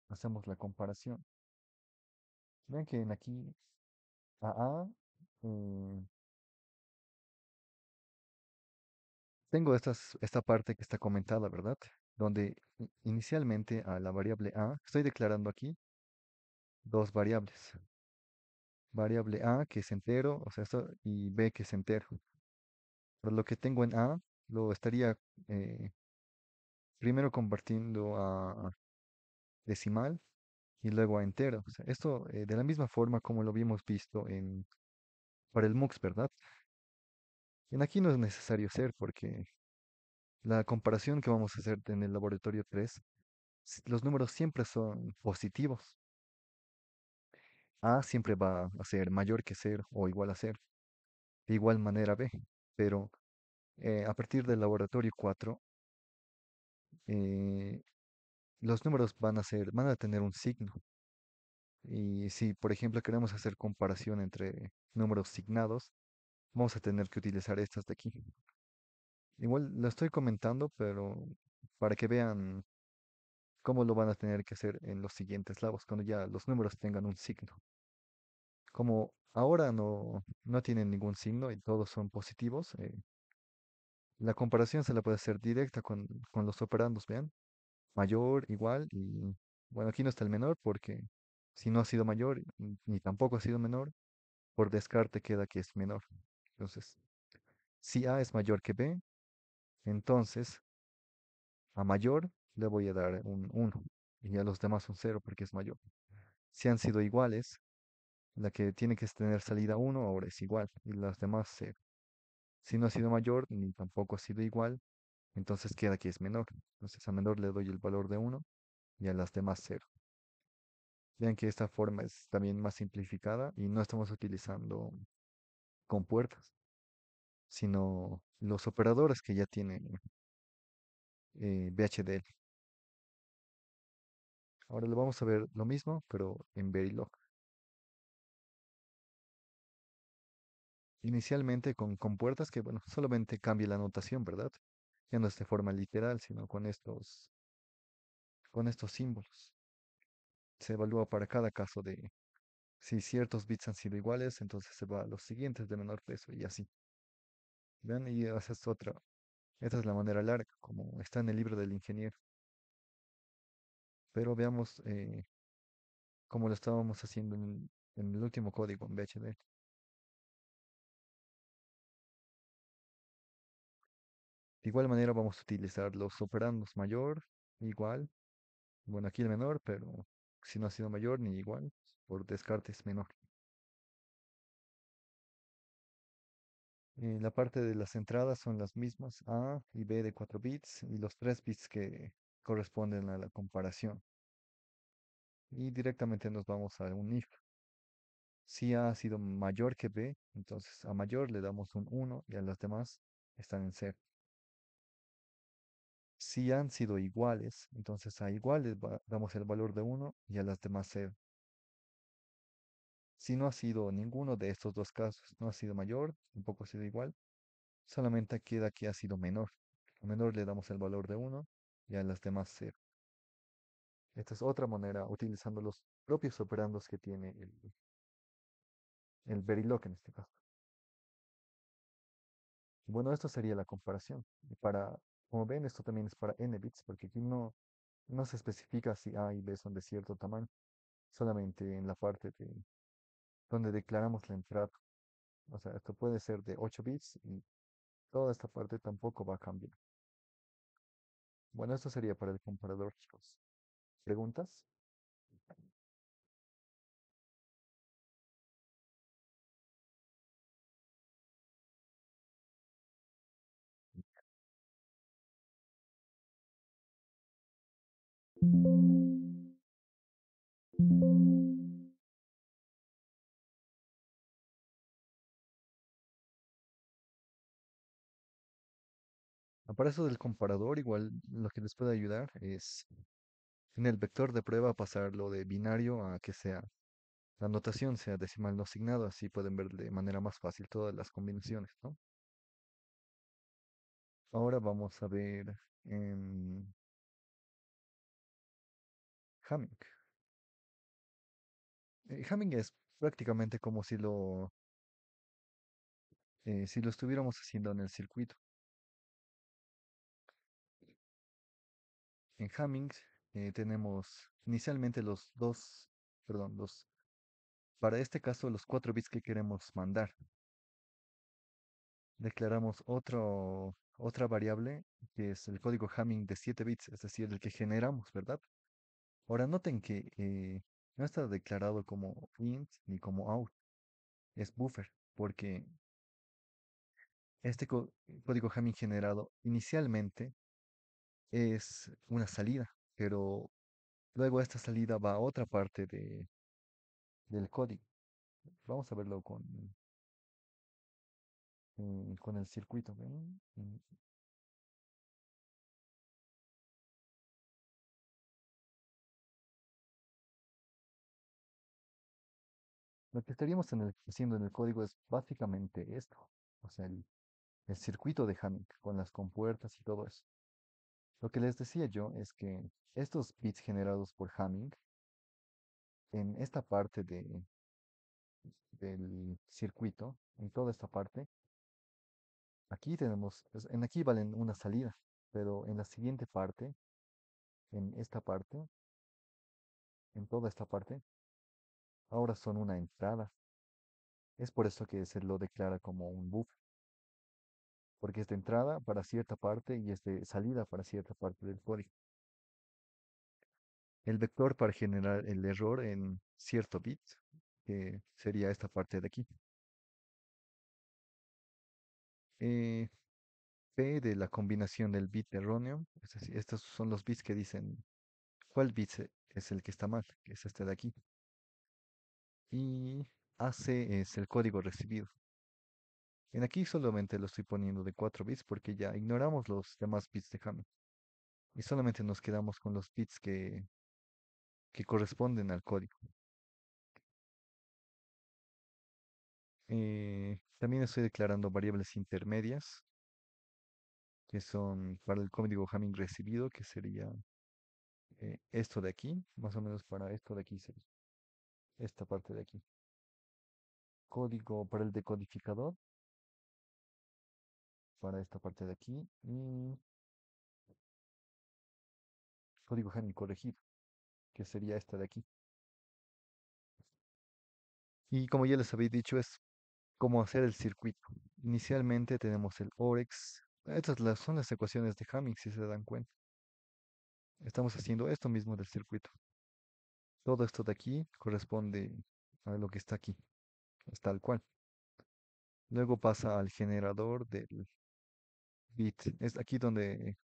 hacemos la comparación. Ven que en aquí a eh, tengo esta parte que está comentada, ¿verdad? Donde inicialmente a la variable A estoy declarando aquí dos variables. Variable A que es entero, o sea, esto, y B que es entero. Pero lo que tengo en A lo estaría eh, primero convirtiendo a decimal y luego a entero. O sea, esto de la misma forma como lo habíamos visto para el MUX, ¿verdad? En aquí no es necesario hacer porque la comparación que vamos a hacer en el laboratorio 3, los números siempre son positivos. A siempre va a ser mayor que 0 o igual a 0. De igual manera B, pero a partir del laboratorio 4, eh, los números van a tener un signo. Y si, por ejemplo, queremos hacer comparación entre números signados, vamos a tener que utilizar estas de aquí. Igual lo estoy comentando, pero para que vean cómo lo van a tener que hacer en los siguientes labos, cuando ya los números tengan un signo. Como ahora no tienen ningún signo y todos son positivos, la comparación se la puede hacer directa con los operandos, vean. Mayor, igual, y bueno, aquí no está el menor porque si no ha sido mayor ni tampoco ha sido menor, por descarte queda que es menor. Entonces, si A es mayor que B, entonces a mayor le voy a dar un 1 y a los demás un 0 porque es mayor. Si han sido iguales, la que tiene que tener salida 1 ahora es igual y las demás 0. Si no ha sido mayor ni tampoco ha sido igual, entonces queda que es menor. Entonces a menor le doy el valor de 1 y a las demás 0. Vean que esta forma es también más simplificada y no estamos utilizando compuertas, sino los operadores que ya tienen VHDL. Ahora lo vamos a ver lo mismo, pero en Verilog. Inicialmente con compuertas que, bueno, solamente cambia la notación, ¿verdad? Ya no es de forma literal, sino con estos símbolos. Se evalúa para cada caso de si ciertos bits han sido iguales, entonces se va a los siguientes de menor peso y así. ¿Ven? Y esa es la manera larga, como está en el libro del ingeniero. Pero veamos cómo lo estábamos haciendo en el último código en VHDL. De igual manera vamos a utilizar los operandos mayor, igual. Bueno, aquí el menor, pero si no ha sido mayor ni igual, por descarte es menor. La parte de las entradas son las mismas, A y B de 4 bits y los 3 bits que corresponden a la comparación. Y directamente nos vamos a un if. Si A ha sido mayor que B, entonces a mayor le damos un 1 y a las demás están en 0. Si han sido iguales, entonces a igual damos el valor de 1 y a las demás 0. Si no ha sido ninguno de estos dos casos, no ha sido mayor, tampoco ha sido igual, solamente queda que ha sido menor. A menor le damos el valor de 1 y a las demás 0. Esta es otra manera, utilizando los propios operandos que tiene el Verilog en este caso. Bueno, esto sería la comparación. Y como ven, esto también es para n bits, porque aquí no se especifica si A y B son de cierto tamaño, solamente en la parte donde declaramos la entrada. O sea, esto puede ser de 8 bits y toda esta parte tampoco va a cambiar. Bueno, esto sería para el comparador, chicos. ¿Preguntas? Para eso del comparador, igual lo que les puede ayudar es en el vector de prueba pasarlo de binario a que sea la notación sea decimal no asignado, así pueden ver de manera más fácil todas las combinaciones, ¿no? Ahora vamos a ver Hamming. Hamming es prácticamente como si lo estuviéramos haciendo en el circuito. En Hamming tenemos inicialmente perdón, para este caso los 4 bits que queremos mandar. Declaramos otra variable que es el código Hamming de 7 bits, es decir, el que generamos, ¿verdad? Ahora noten que no está declarado como int ni como out, es buffer, porque este código Hamming generado inicialmente es una salida, pero luego esta salida va a otra parte del código. Vamos a verlo con el circuito. ¿Ven? Lo que estaríamos haciendo en el código es básicamente esto. O sea, el circuito de Hamming con las compuertas y todo eso. Lo que les decía yo es que estos bits generados por Hamming en esta parte del circuito, en toda esta parte, aquí tenemos, en aquí valen una salida, pero en la siguiente parte, en esta parte, en toda esta parte, ahora son una entrada. Es por eso que se lo declara como un buffer, porque es de entrada para cierta parte y es de salida para cierta parte del código. El vector para generar el error en cierto bit, que sería esta parte de aquí. Eh, P de la combinación del bit erróneo, es decir, estos son los bits que dicen cuál bit es el que está mal, que es este de aquí. Y AC es el código recibido. En aquí solamente lo estoy poniendo de 4 bits porque ya ignoramos los demás bits de Hamming. Y solamente nos quedamos con los bits que corresponden al código. También estoy declarando variables intermedias, que son para el código Hamming recibido, que sería esto de aquí, más o menos para esto de aquí sería esta parte de aquí. Código para el decodificador, para esta parte de aquí, y código Hamming corregido, que sería esta de aquí. Y como ya les había dicho, es cómo hacer el circuito. Inicialmente tenemos el OREX. Son las ecuaciones de Hamming, si se dan cuenta. Estamos haciendo esto mismo del circuito. Todo esto de aquí corresponde a lo que está aquí. Es tal cual. Luego pasa al generador del bit. Es aquí donde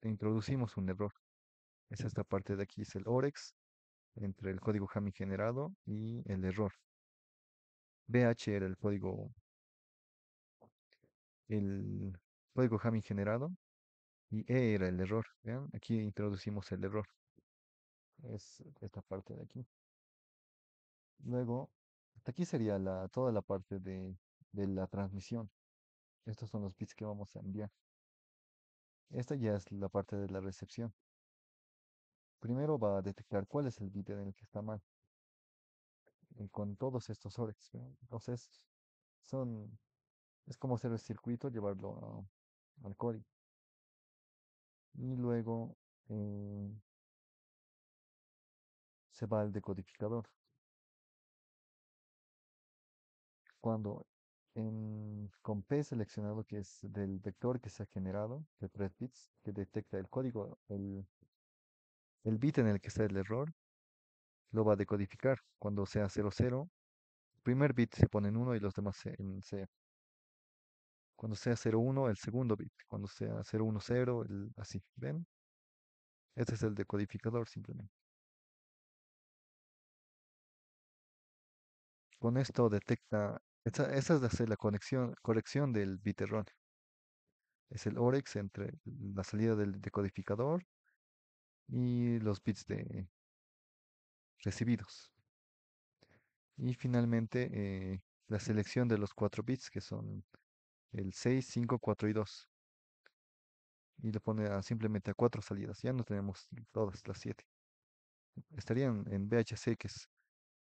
introducimos un error. Es esta parte de aquí, es el OREX, entre el código Hamming generado y el error. BH era el código Hamming generado y E era el error. ¿Vean? Aquí introducimos el error. Es esta parte de aquí. Luego, hasta aquí sería toda la parte de la transmisión. Estos son los bits que vamos a enviar. Esta ya es la parte de la recepción. Primero va a detectar cuál es el bit en el que está mal, con todos estos OREX. ¿Vean? Entonces, son, es como hacer el circuito, llevarlo al código. Y luego eh, se va al decodificador. Cuando con P seleccionado, que es del vector que se ha generado, de 3 bits, que detecta el código, el bit en el que está el error, lo va a decodificar. Cuando sea 00, el primer bit se pone en 1 y los demás en 0. Cuando sea 01, el segundo bit. Cuando sea 010, así. ¿Ven? Este es el decodificador simplemente. Con esto detecta, esa es la corrección del bit erróneo. Es el OREX entre la salida del decodificador y los bits recibidos. Y finalmente la selección de los 4 bits que son el 6, 5, 4 y 2. Y le pone simplemente a 4 salidas. Ya no tenemos todas las 7. Estarían en VHC, que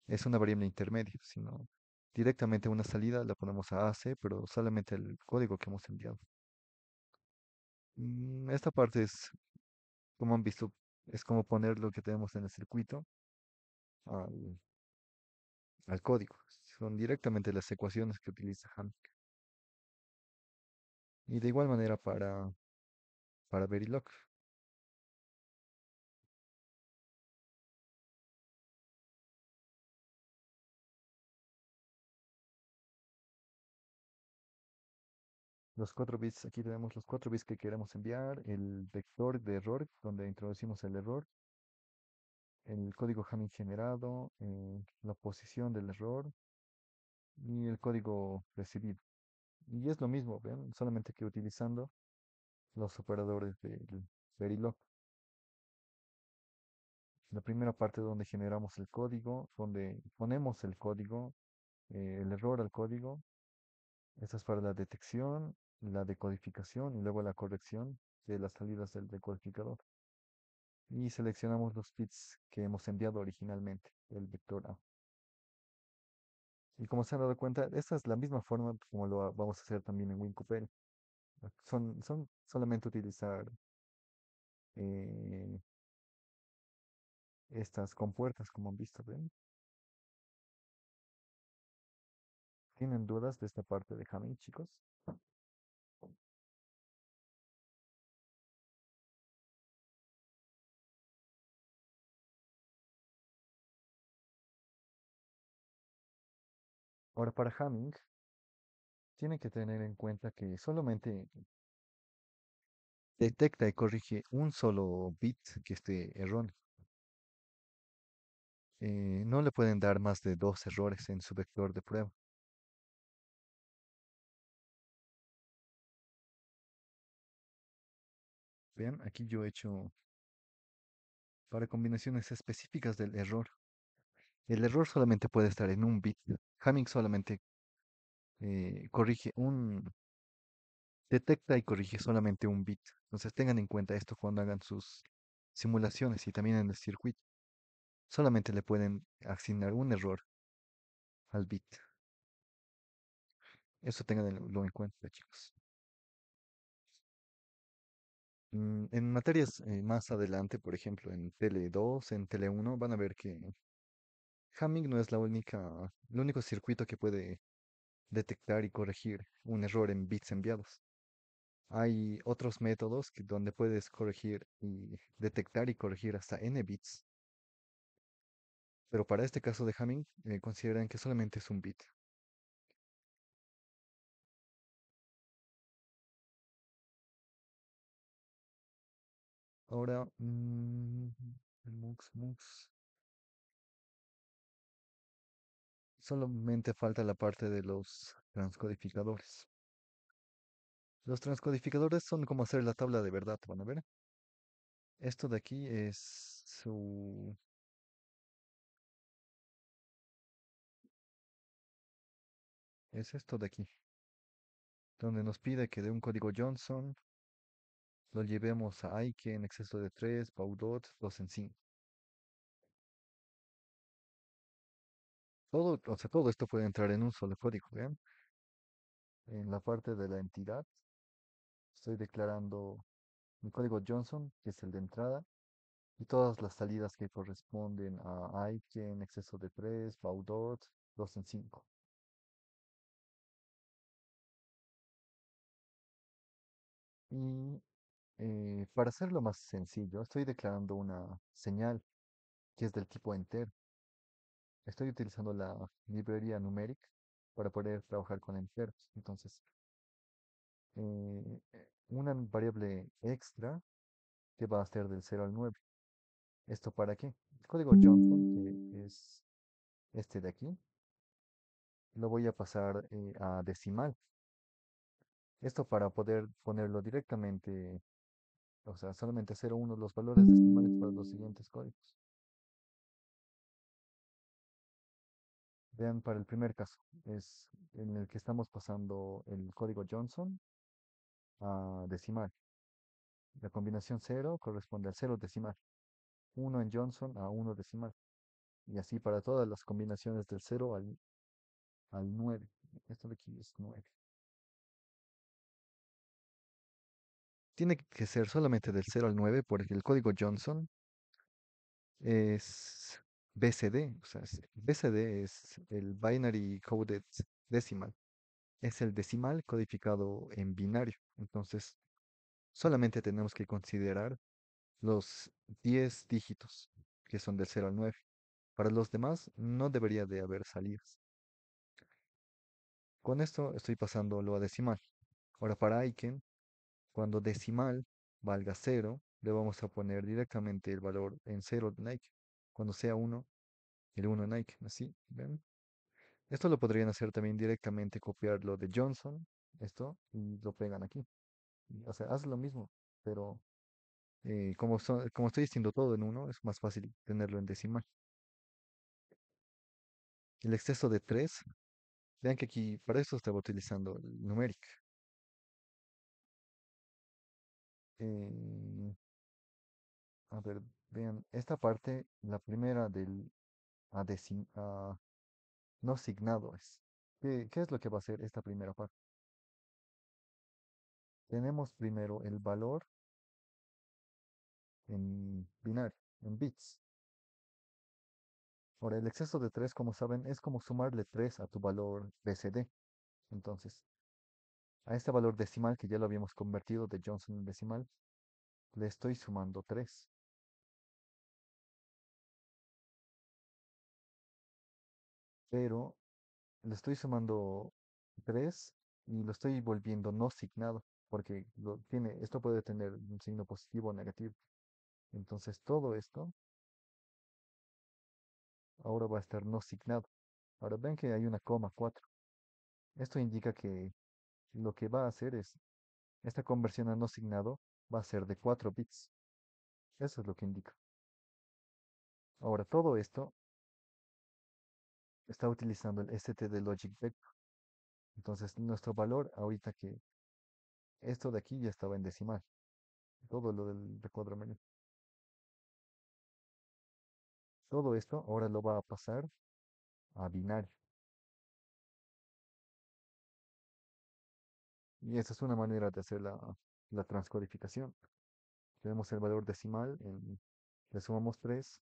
es una variable intermedia, sino directamente una salida la ponemos a AC, pero solamente el código que hemos enviado. Esta parte es, como han visto, es como poner lo que tenemos en el circuito al, al código. Son directamente las ecuaciones que utiliza Ham. Y de igual manera para Verilog. Los 4 bits, aquí tenemos los 4 bits que queremos enviar, el vector de error, donde introducimos el error, el código Hamming generado, la posición del error y el código recibido. Y es lo mismo, ¿ven? Solamente que utilizando los operadores del Verilog. La primera parte donde generamos el código, donde ponemos el código, el error al código. Esta es para la detección, la decodificación y luego la corrección de las salidas del decodificador. Y seleccionamos los bits que hemos enviado originalmente, el vector A. Y como se han dado cuenta, esta es la misma forma como lo vamos a hacer también en WinCoupé. Son solamente utilizar eh, estas compuertas, como han visto, ¿ven? ¿Tienen dudas de esta parte de Hamming, chicos? Ahora, para Hamming, tienen que tener en cuenta que solamente detecta y corrige un solo bit que esté erróneo. No le pueden dar más de dos errores en su vector de prueba. Vean, aquí yo he hecho para combinaciones específicas del error. El error solamente puede estar en un bit. Hamming solamente corrige detecta y corrige solamente un bit. Entonces tengan en cuenta esto cuando hagan sus simulaciones y también en el circuito. Solamente le pueden asignar un error al bit. Eso tenganlo en cuenta, chicos. En materias más adelante, por ejemplo, en Tele 2, en Tele 1, van a ver que Hamming no es el único circuito que puede detectar y corregir un error en bits enviados. Hay otros métodos donde puedes corregir y detectar y corregir hasta n bits, pero para este caso de Hamming consideran que solamente es un bit. Ahora, el MUX. Solamente falta la parte de los transcodificadores. Los transcodificadores son como hacer la tabla de verdad, ¿van a ver? Esto de aquí es esto de aquí, donde nos pide que de un código Johnson lo llevemos a Ike en exceso de 3, Baudot 2 en 5. Todo, o sea, todo esto puede entrar en un solo código, ¿vean? En la parte de la entidad estoy declarando mi código Johnson, que es el de entrada, y todas las salidas que corresponden a Ike en exceso de 3, Baudot 2 en 5. Y para hacerlo más sencillo, estoy declarando una señal que es del tipo enter. Estoy utilizando la librería numeric para poder trabajar con enteros. Entonces, una variable extra que va a ser del 0 al 9. ¿Esto para qué? El código Johnson, que es este de aquí, lo voy a pasar a decimal. Esto para poder ponerlo directamente, o sea, solamente 0, 1 los valores decimales para los siguientes códigos. Vean para el primer caso, es en el que estamos pasando el código Johnson a decimal. La combinación 0 corresponde al 0 decimal. 1 en Johnson a 1 decimal. Y así para todas las combinaciones del 0 al 9. Esto de aquí es 9. Tiene que ser solamente del 0 al 9 porque el código Johnson es BCD. O sea, BCD es el Binary Coded Decimal. Es el decimal codificado en binario. Entonces, solamente tenemos que considerar los 10 dígitos, que son del 0 al 9. Para los demás, no debería de haber salidas. Con esto estoy pasándolo a decimal. Ahora para Aiken, cuando decimal valga 0, le vamos a poner directamente el valor en 0 de Aiken. cuando sea uno, el uno en Icon, así, ¿ven? Esto lo podrían hacer también directamente, copiarlo de Johnson, esto, y lo pegan aquí. O sea, haz lo mismo, pero como estoy diciendo todo en uno, es más fácil tenerlo en decimal. El exceso de 3, vean que aquí para esto estaba utilizando el numeric. Eh, a ver, vean, esta parte, la primera del no signado es. ¿Qué es lo que va a hacer esta primera parte? Tenemos primero el valor en binario, en bits. Ahora, el exceso de 3, como saben, es como sumarle 3 a tu valor BCD. Entonces, a este valor decimal que ya lo habíamos convertido de Johnson en decimal, le estoy sumando 3. Pero le estoy sumando 3 y lo estoy volviendo no signado, porque esto puede tener un signo positivo o negativo. Entonces, todo esto ahora va a estar no signado. Ahora ven que hay una coma 4. Esto indica que lo que va a hacer es, esta conversión a no signado va a ser de 4 bits. Eso es lo que indica. Ahora todo esto está utilizando el std logic vector. Entonces nuestro valor ahorita que esto de aquí ya estaba en decimal. Todo lo del recuadro menú. Todo esto ahora lo va a pasar a binario. Y esa es una manera de hacer la transcodificación. Tenemos el valor decimal, le sumamos 3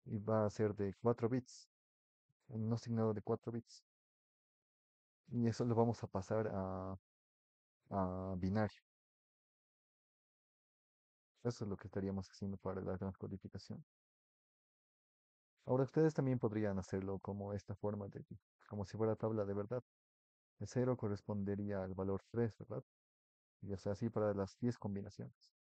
y va a ser de 4 bits, un no signado de 4 bits. Y eso lo vamos a pasar a binario. Eso es lo que estaríamos haciendo para la transcodificación. Ahora ustedes también podrían hacerlo como esta forma como si fuera tabla de verdad. El 0 correspondería al valor 3, ¿verdad? Y o sea, así para las 10 combinaciones.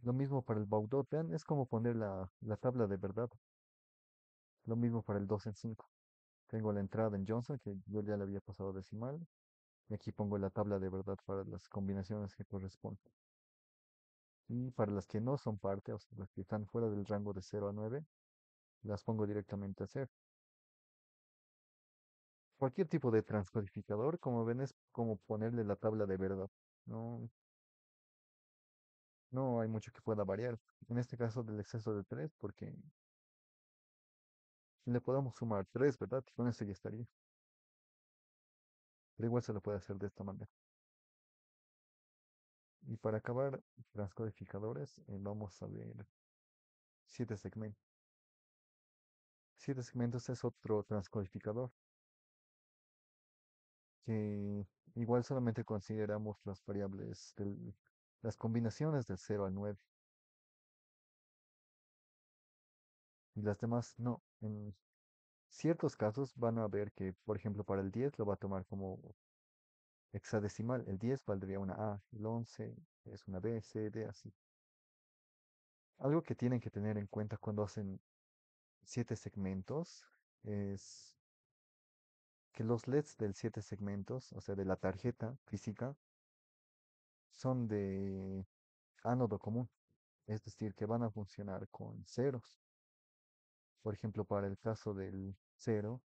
Lo mismo para el Baudot, vean, es como poner la tabla de verdad. Lo mismo para el 2 en 5. Tengo la entrada en Johnson, que yo ya le había pasado decimal. Y aquí pongo la tabla de verdad para las combinaciones que corresponden. Y para las que no son parte, o sea, las que están fuera del rango de 0 a 9, las pongo directamente a 0. Cualquier tipo de transcodificador, como ven, es como ponerle la tabla de verdad. No, no hay mucho que pueda variar. En este caso del exceso de 3, porque le podemos sumar 3, ¿verdad? Y con eso ya estaría. Pero igual se lo puede hacer de esta manera. Y para acabar, transcodificadores, vamos a ver 7 segmentos. 7 segmentos es otro transcodificador que igual solamente consideramos las variables, las combinaciones del 0 al 9 y las demás no. En ciertos casos van a ver que, por ejemplo, para el 10 lo va a tomar como hexadecimal. El 10 valdría una A, el 11 es una B, C, D, así. Algo que tienen que tener en cuenta cuando hacen 7 segmentos es que los LEDs del 7 segmentos, o sea, de la tarjeta física, son de ánodo común, es decir, que van a funcionar con ceros. Por ejemplo, para el caso del cero,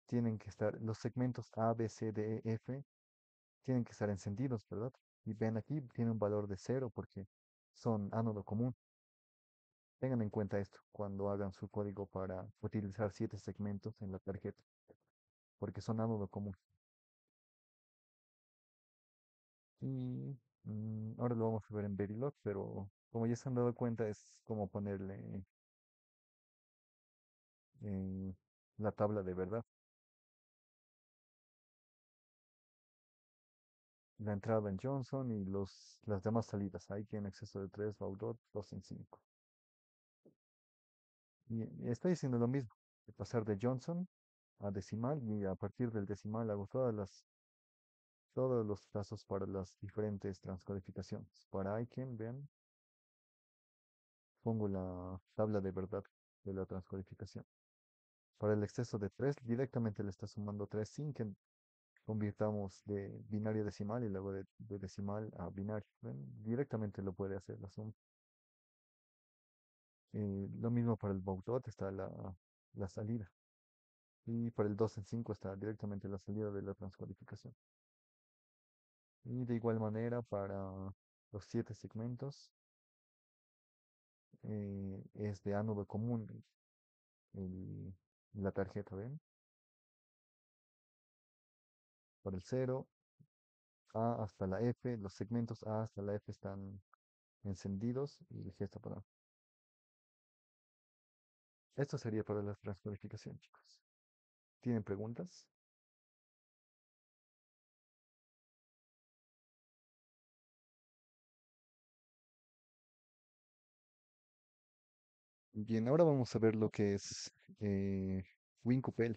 tienen que estar los segmentos A, B, C, D, E, F, tienen que estar encendidos, ¿verdad? Y ven aquí, tiene un valor de cero porque son ánodo común. Tengan en cuenta esto cuando hagan su código para utilizar 7 segmentos en la tarjeta, porque son ánodo común. Y ahora lo vamos a ver en Verilog, pero como ya se han dado cuenta, es como ponerle eh, la tabla de verdad. La entrada en Johnson y las demás salidas. Hay que en exceso de 3, Baudot, 2 en 5. Y estoy haciendo lo mismo, de pasar de Johnson a decimal y a partir del decimal hago todos los casos para las diferentes transcodificaciones. Para Aiken, vean, pongo la tabla de verdad de la transcodificación. Para el exceso de 3 directamente le está sumando 3 sin que convirtamos de binario a decimal y luego de decimal a binario. ¿Ven? Directamente lo puede hacer la suma. Lo mismo para el Bautot, está la salida. Y para el 2 en 5 está directamente la salida de la transcodificación. Y de igual manera para los 7 segmentos es de ánodo común el- la tarjeta, ¿ven? Para el 0, A hasta la F, los segmentos A hasta la F están encendidos y el G está apagado. Esto sería para la transcodificación, chicos. ¿Tienen preguntas? Bien, ahora vamos a ver lo que es WinCupel.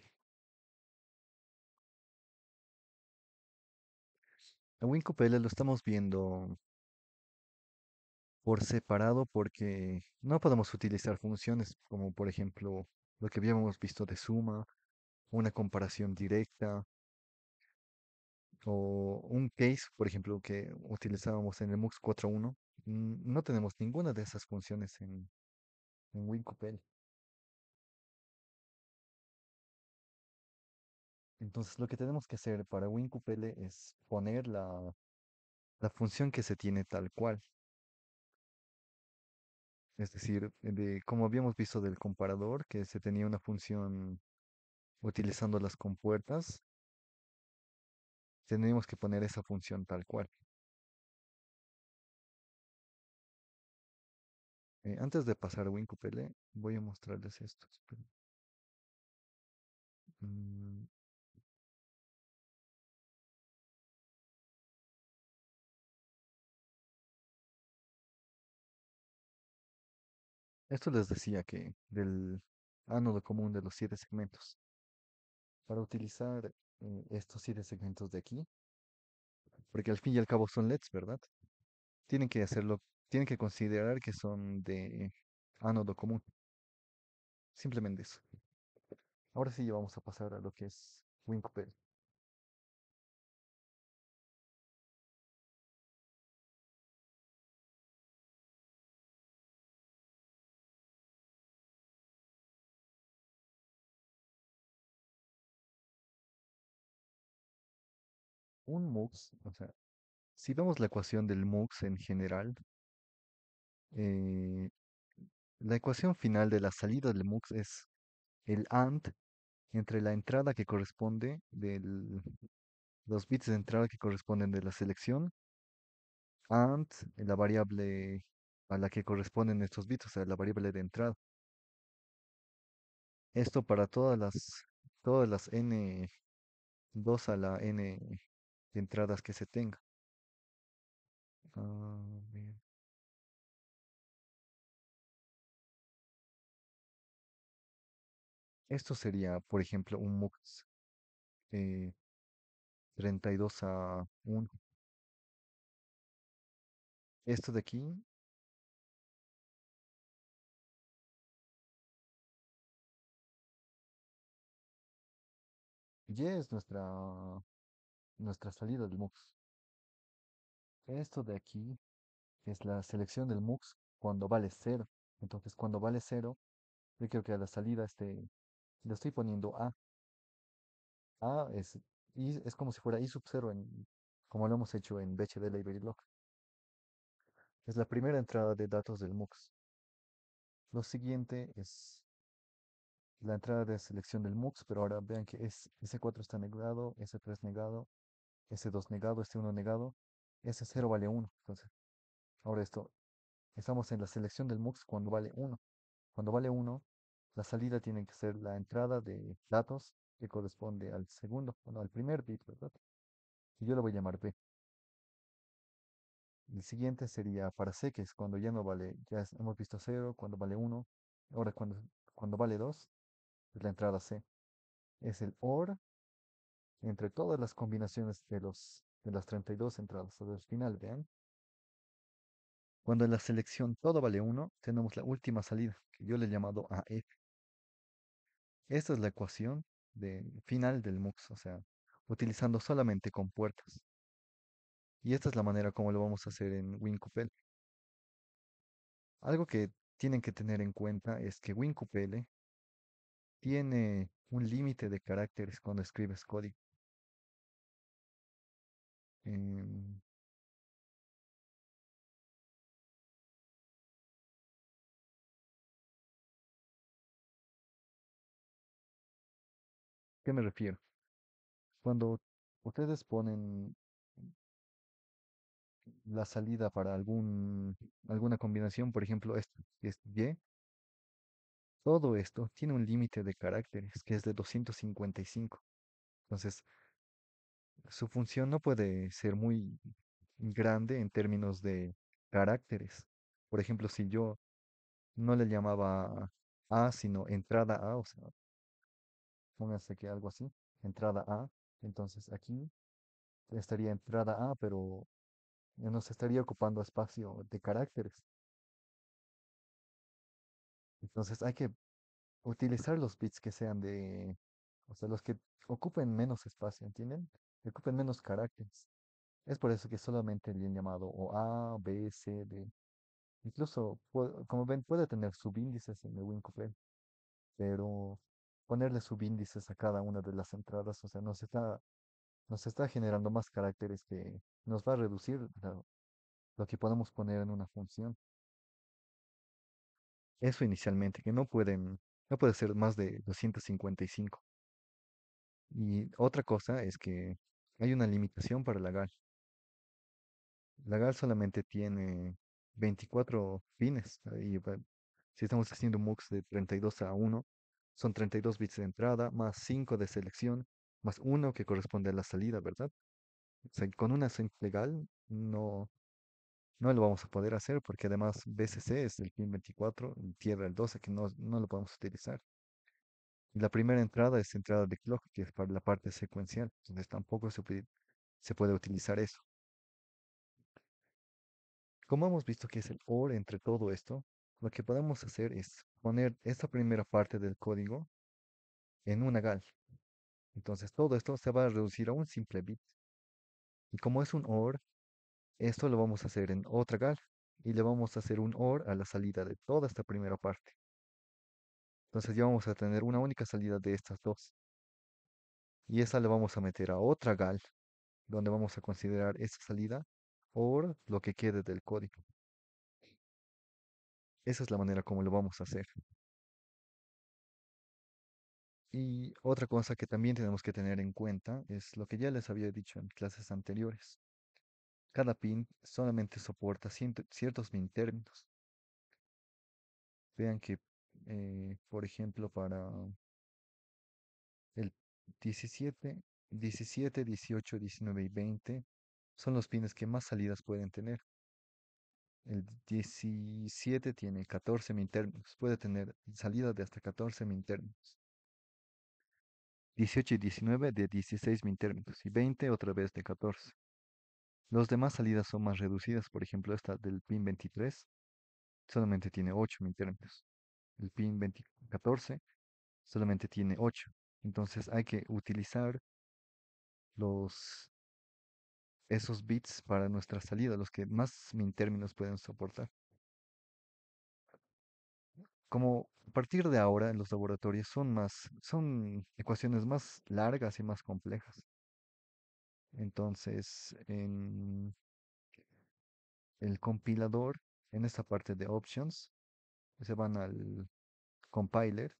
A WinCupel lo estamos viendo por separado porque no podemos utilizar funciones como por ejemplo lo que habíamos visto de suma, una comparación directa o un case, por ejemplo, que utilizábamos en el MUX 4.1. No tenemos ninguna de esas funciones en WinCupel. Entonces lo que tenemos que hacer para WinCupel es poner la función que se tiene tal cual. Es decir, como habíamos visto del comparador, que se tenía una función utilizando las compuertas, tenemos que poner esa función tal cual. Antes de pasar a WinCupel, voy a mostrarles esto. Esperen. Mm, Esto les decía que del ánodo común de los 7 segmentos. Para utilizar estos 7 segmentos de aquí, porque al fin y al cabo son LEDs, ¿verdad? Tienen que hacerlo, tienen que considerar que son de ánodo común. Simplemente eso. Ahora sí ya vamos a pasar a lo que es WinCupel. Un MUX, o sea, si vemos la ecuación del MUX en general, eh, la ecuación final de la salida del MUX es el AND entre la entrada que corresponde los bits de entrada que corresponden de la selección and la variable a la que corresponden estos bits, o sea, la variable de entrada. Esto para todas las n, 2 a la n entradas que se tenga. Bien. Esto sería, por ejemplo, un MUX eh, 32 a 1. Esto de aquí, Y es nuestra salida del MUX. Esto de aquí es la selección del MUX cuando vale 0. Entonces, cuando vale 0, yo quiero que a la salida le estoy poniendo A. A es como si fuera I sub 0 como lo hemos hecho en BHDL y Verilog. Es la primera entrada de datos del MUX. Lo siguiente es la entrada de selección del MUX, pero ahora vean que S4 está negado, S3 negado, S2 negado, S1 negado, S0 vale 1. Entonces, ahora estamos en la selección del MUX cuando vale 1. Cuando vale 1, la salida tiene que ser la entrada de datos que corresponde al segundo, bueno, al primer bit, ¿verdad? Y yo lo voy a llamar B. El siguiente sería para C, que es cuando ya no vale, hemos visto 0, cuando vale 1. Ahora cuando vale 2, es la entrada C. Es el OR entre todas las combinaciones de las 32 entradas hasta el final, vean. Cuando en la selección todo vale uno, tenemos la última salida, que yo le he llamado AF. Esta es la ecuación final del MUX, o sea, utilizando solamente compuertas. Y esta es la manera como lo vamos a hacer en WinQPL. Algo que tienen que tener en cuenta es que WinQPL tiene un límite de caracteres cuando escribes código. Em, ¿Qué me refiero? Cuando ustedes ponen la salida para alguna combinación, por ejemplo, esto, que es Y, todo esto tiene un límite de caracteres que es de 255. Entonces, su función no puede ser muy grande en términos de caracteres. Por ejemplo, si yo no le llamaba A, sino entrada A, o sea, póngase que algo así, entrada A, entonces aquí estaría entrada A, pero ya nos estaría ocupando espacio de caracteres. Entonces hay que utilizar los bits que sean o sea, los que ocupen menos espacio, ¿entienden? Que ocupen menos caracteres. Es por eso que solamente le han llamado o A, B, C, D. Incluso, como ven, puede tener subíndices en el WinCoupé, pero ponerle subíndices a cada una de las entradas, o sea, nos está generando más caracteres que nos va a reducir lo que podemos poner en una función. Eso inicialmente, que no puede ser más de 255. Y otra cosa es que hay una limitación para la GAL. La GAL solamente tiene 24 pines. Si estamos haciendo MUX de 32 a 1, son 32 bits de entrada, más 5 de selección, más uno que corresponde a la salida, ¿verdad? O sea, con una simple GAL no lo vamos a poder hacer porque además BCC es el pin 24 y tierra el 12 que no lo podemos utilizar. Y la primera entrada es entrada de clock, que es para la parte secuencial, entonces tampoco se puede utilizar eso. Como hemos visto que es el OR entre todo esto, lo que podemos hacer es poner esta primera parte del código en una GAL. Entonces todo esto se va a reducir a un simple bit. Y como es un OR, esto lo vamos a hacer en otra GAL. Y le vamos a hacer un OR a la salida de toda esta primera parte. Entonces ya vamos a tener una única salida de estas dos. Y esa le vamos a meter a otra GAL, donde vamos a considerar esa salida OR lo que quede del código. Esa es la manera como lo vamos a hacer. Y otra cosa que también tenemos que tener en cuenta es lo que ya les había dicho en clases anteriores. Cada pin solamente soporta ciertos min términos. Vean que, por ejemplo, para el 17, 17, 18, 19 y 20 son los pines que más salidas pueden tener. El 17 tiene 14 min términos, puede tener salida de hasta 14 min términos. 18 y 19 de 16 min términos y 20 otra vez de 14. Los demás salidas son más reducidas, por ejemplo, esta del pin 23 solamente tiene 8 min términos. El pin 14 solamente tiene 8. Entonces hay que utilizar los, esos bits para nuestra salida, los que más min términos pueden soportar. Como a partir de ahora en los laboratorios son ecuaciones más largas y más complejas. Entonces, en el compilador, en esta parte de options, se van al compiler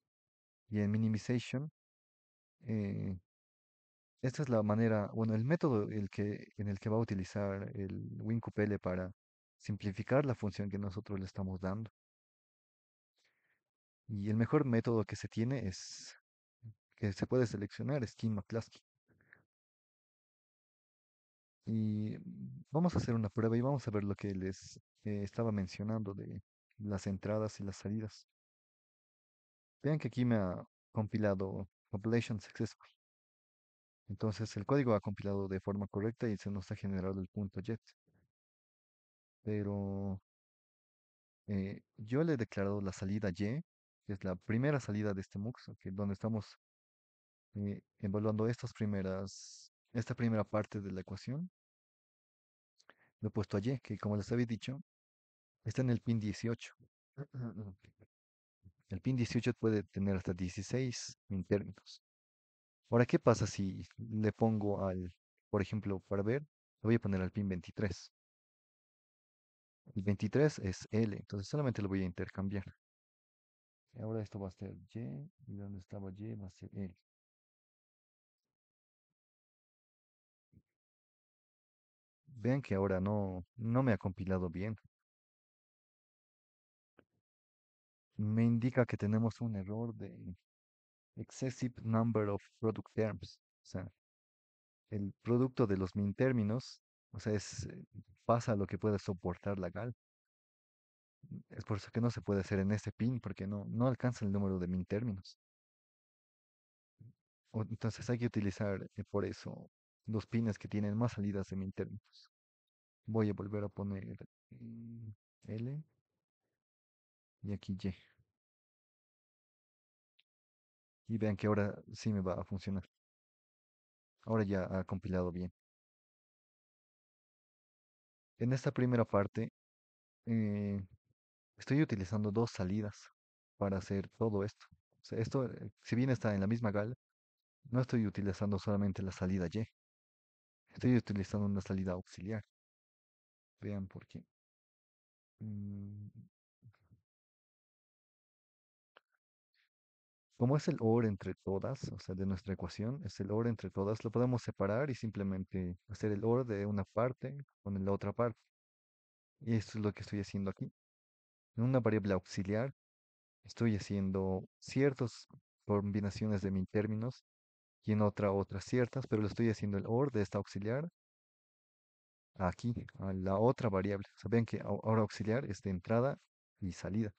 y en minimization, eh, esta es la manera, bueno, el método en el que va a utilizar el WinQPL para simplificar la función que nosotros le estamos dando. Y el mejor método que se tiene que se puede seleccionar es King McCluskey. Y vamos a hacer una prueba y vamos a ver lo que les estaba mencionando de las entradas y las salidas. Vean que aquí me ha compilado compilation successful. Entonces el código ha compilado de forma correcta y se nos ha generado el punto jet. Pero Yo le he declarado la salida Y, que es la primera salida de este MUX, que donde estamos evaluando esta primera parte de la ecuación. Lo he puesto a Y, que como les había dicho, está en el pin 18. El pin 18 puede tener hasta 16 términos. Ahora, ¿qué pasa si le pongo por ejemplo, para ver, le voy a poner al pin 23? El 23 es L, entonces solamente lo voy a intercambiar. Ahora esto va a ser Y, y donde estaba Y va a ser L. Vean que ahora no me ha compilado bien. Me indica que tenemos un error de excessive number of product terms. O sea, el producto de los min términos, o sea, pasa lo que puede soportar la GAL. Es por eso que no se puede hacer en este pin, porque no alcanza el número de min términos. Entonces hay que utilizar por eso los pines que tienen más salidas de min términos. Voy a volver a poner mm, L y aquí Y. Y vean que ahora sí me va a funcionar. Ahora ya ha compilado bien. En esta primera parte eh, estoy utilizando dos salidas para hacer todo esto. O sea, esto, si bien está en la misma GAL, no estoy utilizando solamente la salida Y. Estoy utilizando una salida auxiliar. Vean por qué. Mm, Como es el OR entre todas, o sea, de nuestra ecuación, es el OR entre todas, lo podemos separar y simplemente hacer el OR de una parte con la otra parte. Y esto es lo que estoy haciendo aquí. En una variable auxiliar estoy haciendo ciertas combinaciones de min términos y en otra otras ciertas, pero le estoy haciendo el OR de esta auxiliar aquí, a la otra variable. O sea, ven que ahora auxiliar es de entrada y salida.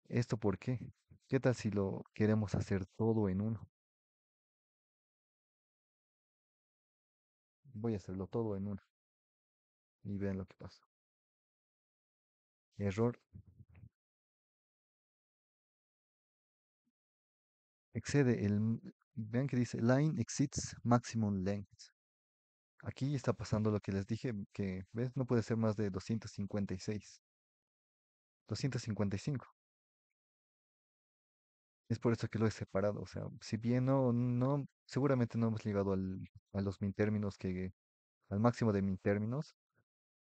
¿Esto por qué? ¿Qué tal si lo queremos hacer todo en uno? Voy a hacerlo todo en uno y vean lo que pasa. Error. Excede vean que dice line exceeds maximum length. Aquí está pasando lo que les dije, que, ¿ves? No puede ser más de 256. 255. Es por eso que lo he separado. O sea, si bien seguramente no hemos llegado a los min términos al máximo de min términos,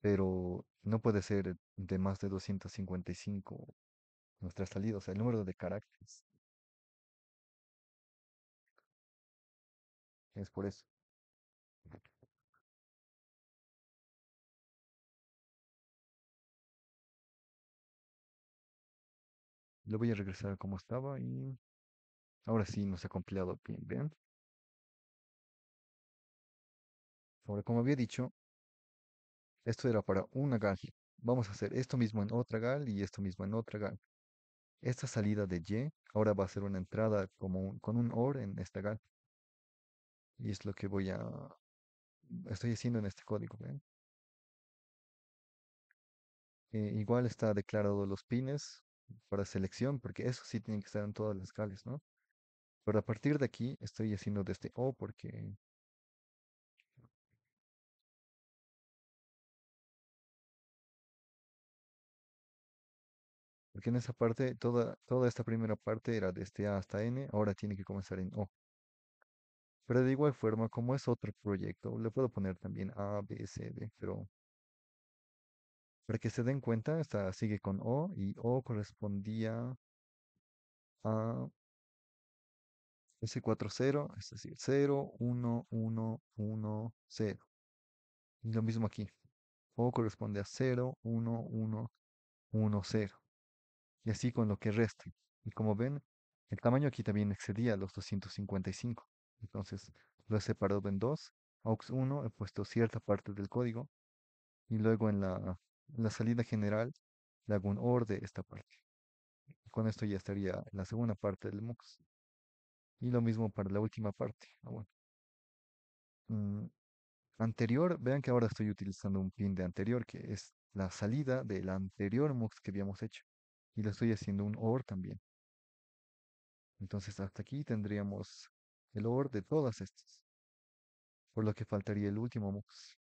pero no puede ser de más de 255 nuestra salida, o sea, el número de caracteres. Es por eso. Lo voy a regresar a como estaba y ahora sí nos ha compilado bien, ¿vean? Ahora, como había dicho, esto era para una GAL. Vamos a hacer esto mismo en otra GAL y esto mismo en otra GAL. Esta salida de Y ahora va a ser una entrada con un OR en esta GAL. Y es lo que estoy haciendo en este código, ¿ven? Igual está declarado los pines para selección, porque eso sí tiene que estar en todas las GALs, ¿no? Pero a partir de aquí estoy haciendo desde O porque en esa parte, toda esta primera parte era desde A hasta N, ahora tiene que comenzar en O. Pero de igual forma, como es otro proyecto, le puedo poner también A, B, C, D, pero para que se den cuenta, esta sigue con O y O correspondía a S40, es decir, 0, 1, 1, 1, 0. Y lo mismo aquí. O corresponde a 0, 1, 1, 1, 0. Y así con lo que resta. Y como ven, el tamaño aquí también excedía los 255. Entonces lo he separado en dos. AUX 1 he puesto cierta parte del código y luego en la salida general le hago un OR de esta parte. Con esto ya estaría en la segunda parte del MUX. Y lo mismo para la última parte. Bueno. Mm, Anterior, vean que ahora estoy utilizando un pin de anterior que es la salida del anterior MUX que habíamos hecho. Y lo estoy haciendo un OR también. Entonces hasta aquí tendríamos el OR de todas estas, por lo que faltaría el último MUX.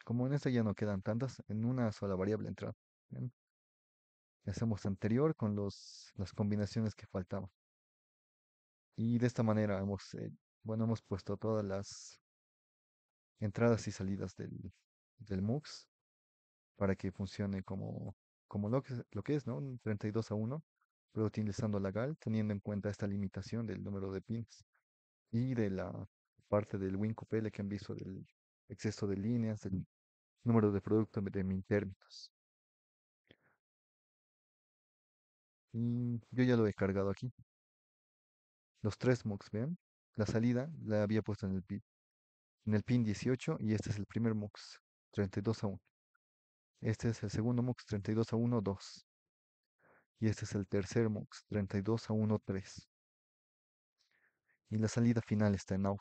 Como en esta ya no quedan tantas, en una sola variable entrada. Bien, hacemos anterior con las combinaciones que faltaban. Y de esta manera bueno, hemos puesto todas las entradas y salidas del MUX para que funcione como lo que es, ¿no? Un 32 a 1, pero utilizando la GAL, teniendo en cuenta esta limitación del número de pins y de la parte del WinQPL que han visto del exceso de líneas, del número de productos de min términos. Y yo ya lo he cargado aquí. Los tres MUX, vean. La salida la había puesto en el pin 18 y este es el primer MUX, 32 a 1. Este es el segundo MUX, 32 a 1, 2. Y este es el tercer MUX, 32 a 1, 3. Y la salida final está en out.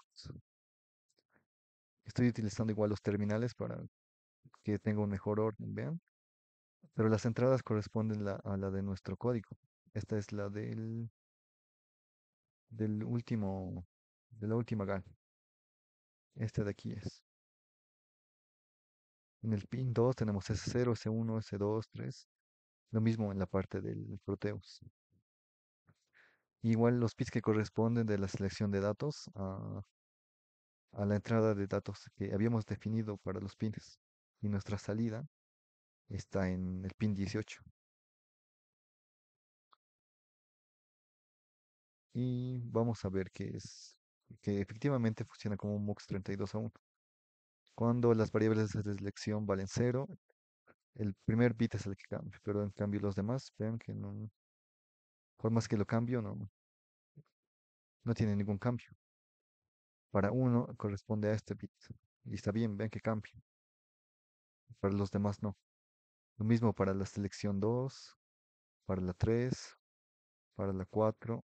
Estoy utilizando igual los terminales para que tenga un mejor orden, vean. Pero las entradas corresponden a la de nuestro código. Esta es la del último, de la última GAN. Este de aquí es. En el pin 2 tenemos S0, S1, S2, 3. Lo mismo en la parte del Proteus. Igual los bits que corresponden de la selección de datos a la entrada de datos que habíamos definido para los pines. Y nuestra salida está en el pin 18. Y vamos a ver que efectivamente funciona como un MUX 32 a 1. Cuando las variables de selección valen 0, el primer bit es el que cambia, pero en cambio los demás, vean que no, por más que lo cambio, no tiene ningún cambio. Para uno corresponde a este bit. Y está bien, vean que cambia. Para los demás no. Lo mismo para la selección 2, para la 3, para la 4,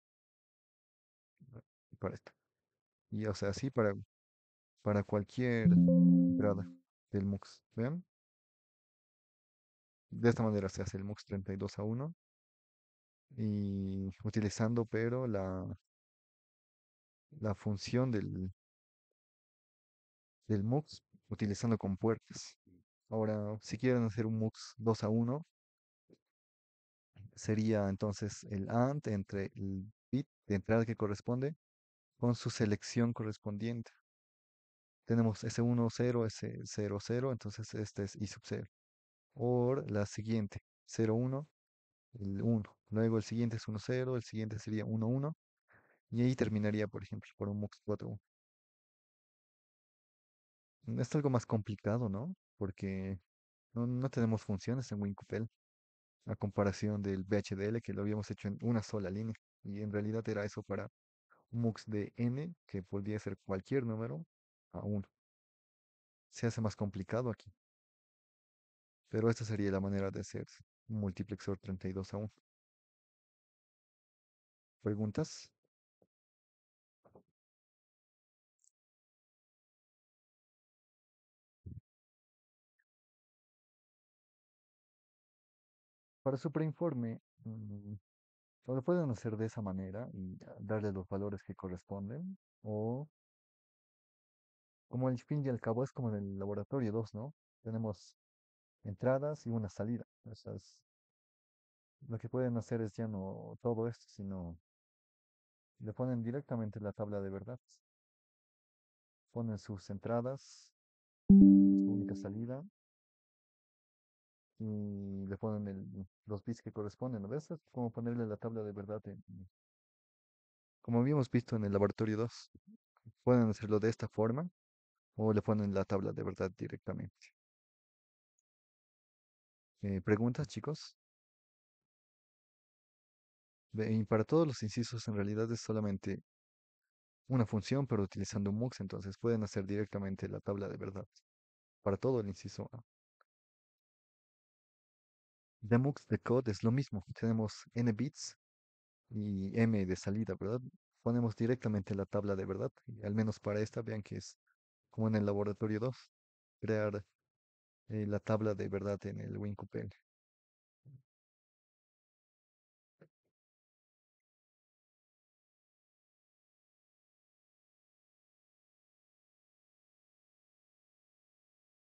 y para esta. Y o sea, así para cualquier entrada del MUX. ¿Vean? De esta manera se hace el MUX 32 a 1 y utilizando pero la función del MUX utilizando con puertas. Ahora, si quieren hacer un MUX 2 a 1, sería entonces el AND entre el bit de entrada que corresponde con su selección correspondiente. Tenemos S1, 0, S0, 0, entonces este es I sub 0. O la siguiente, 0, 1, el 1. Luego el siguiente es 1, 0, el siguiente sería 1, 1. Y ahí terminaría, por ejemplo, por un MUX 4, 1. Es algo más complicado, ¿no? Porque no tenemos funciones en WinQPL, a comparación del VHDL que lo habíamos hecho en una sola línea. Y en realidad era eso para un MUX de n, que podría ser cualquier número, a 1. Se hace más complicado aquí. Pero esta sería la manera de hacer un multiplexor 32 a 1. ¿Preguntas? Para su preinforme, lo pueden hacer de esa manera y darle los valores que corresponden. O como el fin y al cabo es como en el laboratorio 2, ¿no? Tenemos entradas y una salida. Lo que pueden hacer es ya no todo esto, sino le ponen directamente la tabla de verdad. Ponen sus entradas, su única salida, y le ponen los bits que corresponden. ¿No ves? Es como ponerle la tabla de verdad, como habíamos visto en el laboratorio 2. Pueden hacerlo de esta forma o le ponen la tabla de verdad directamente. ¿Preguntas, chicos? Y para todos los incisos en realidad es solamente una función, pero utilizando un MUX, entonces pueden hacer directamente la tabla de verdad para todo el inciso A. De MUX de code es lo mismo. Tenemos n bits y m de salida, ¿verdad? ponemos directamente la tabla de verdad. Y al menos para esta, vean que es como en el laboratorio 2 crear la tabla de verdad en el WinCoupé.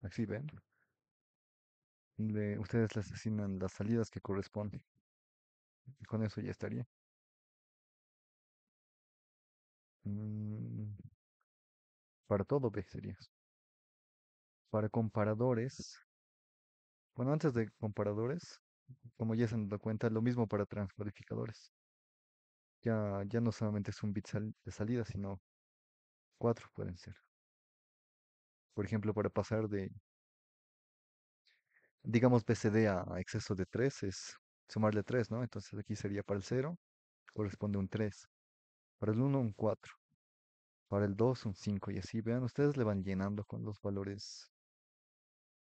Así ven. Ustedes les asignan las salidas que corresponden. Y con eso ya estaría. Mm, para todo B sería. Para comparadores. Bueno, antes de comparadores, como ya se han dado cuenta, lo mismo para transcodificadores. Ya no solamente es un bit de salida, sino cuatro pueden ser. Por ejemplo, para pasar de, digamos, BCD a exceso de 3 es sumarle 3, ¿no? Entonces aquí sería para el cero corresponde un 3. Para el uno un 4. Para el 2 un 5. Y así, vean, ustedes le van llenando con los valores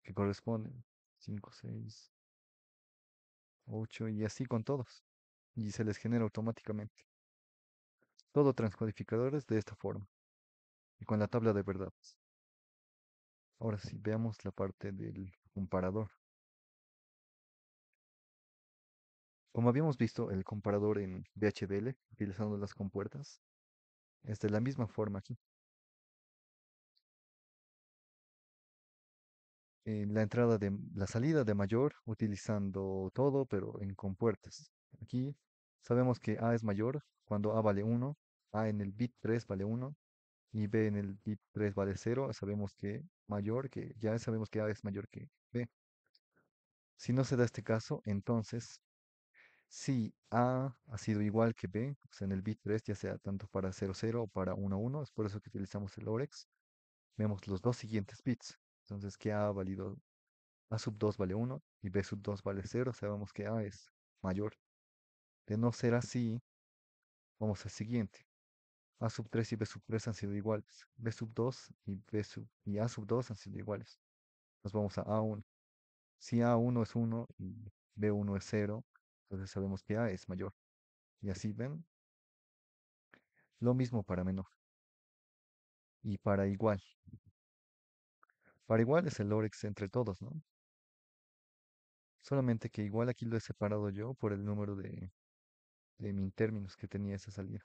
que corresponden. 5, 6, 8 y así con todos. Y se les genera automáticamente. Todo transcodificadores de esta forma. Y con la tabla de verdades. Ahora sí, veamos la parte del comparador. Como habíamos visto el comparador en VHDL, utilizando las compuertas, es de la misma forma aquí. En la salida de mayor, utilizando todo, pero en compuertas. Aquí sabemos que A es mayor cuando A vale 1, A en el bit 3 vale 1 y B en el bit 3 vale 0. Sabemos que mayor, que ya sabemos que A es mayor que B. Si no se da este caso, entonces si A ha sido igual que B, o sea, en el bit 3, ya sea tanto para 00 o para 11, es por eso que utilizamos el OREX, vemos los dos siguientes bits. Entonces, que A ha valido, A sub 2 vale 1 y B sub 2 vale 0, sabemos que A es mayor. De no ser así, vamos al siguiente. A sub 3 y B sub 3 han sido iguales. B sub 2 y A sub 2 han sido iguales. Nos vamos a A1. Si A1 es 1 y B1 es 0, entonces sabemos que A es mayor. Y así ven, lo mismo para menor. Y para igual. Para igual es el Lorex entre todos, ¿no? Solamente que igual aquí lo he separado yo por el número de min términos que tenía esa salida.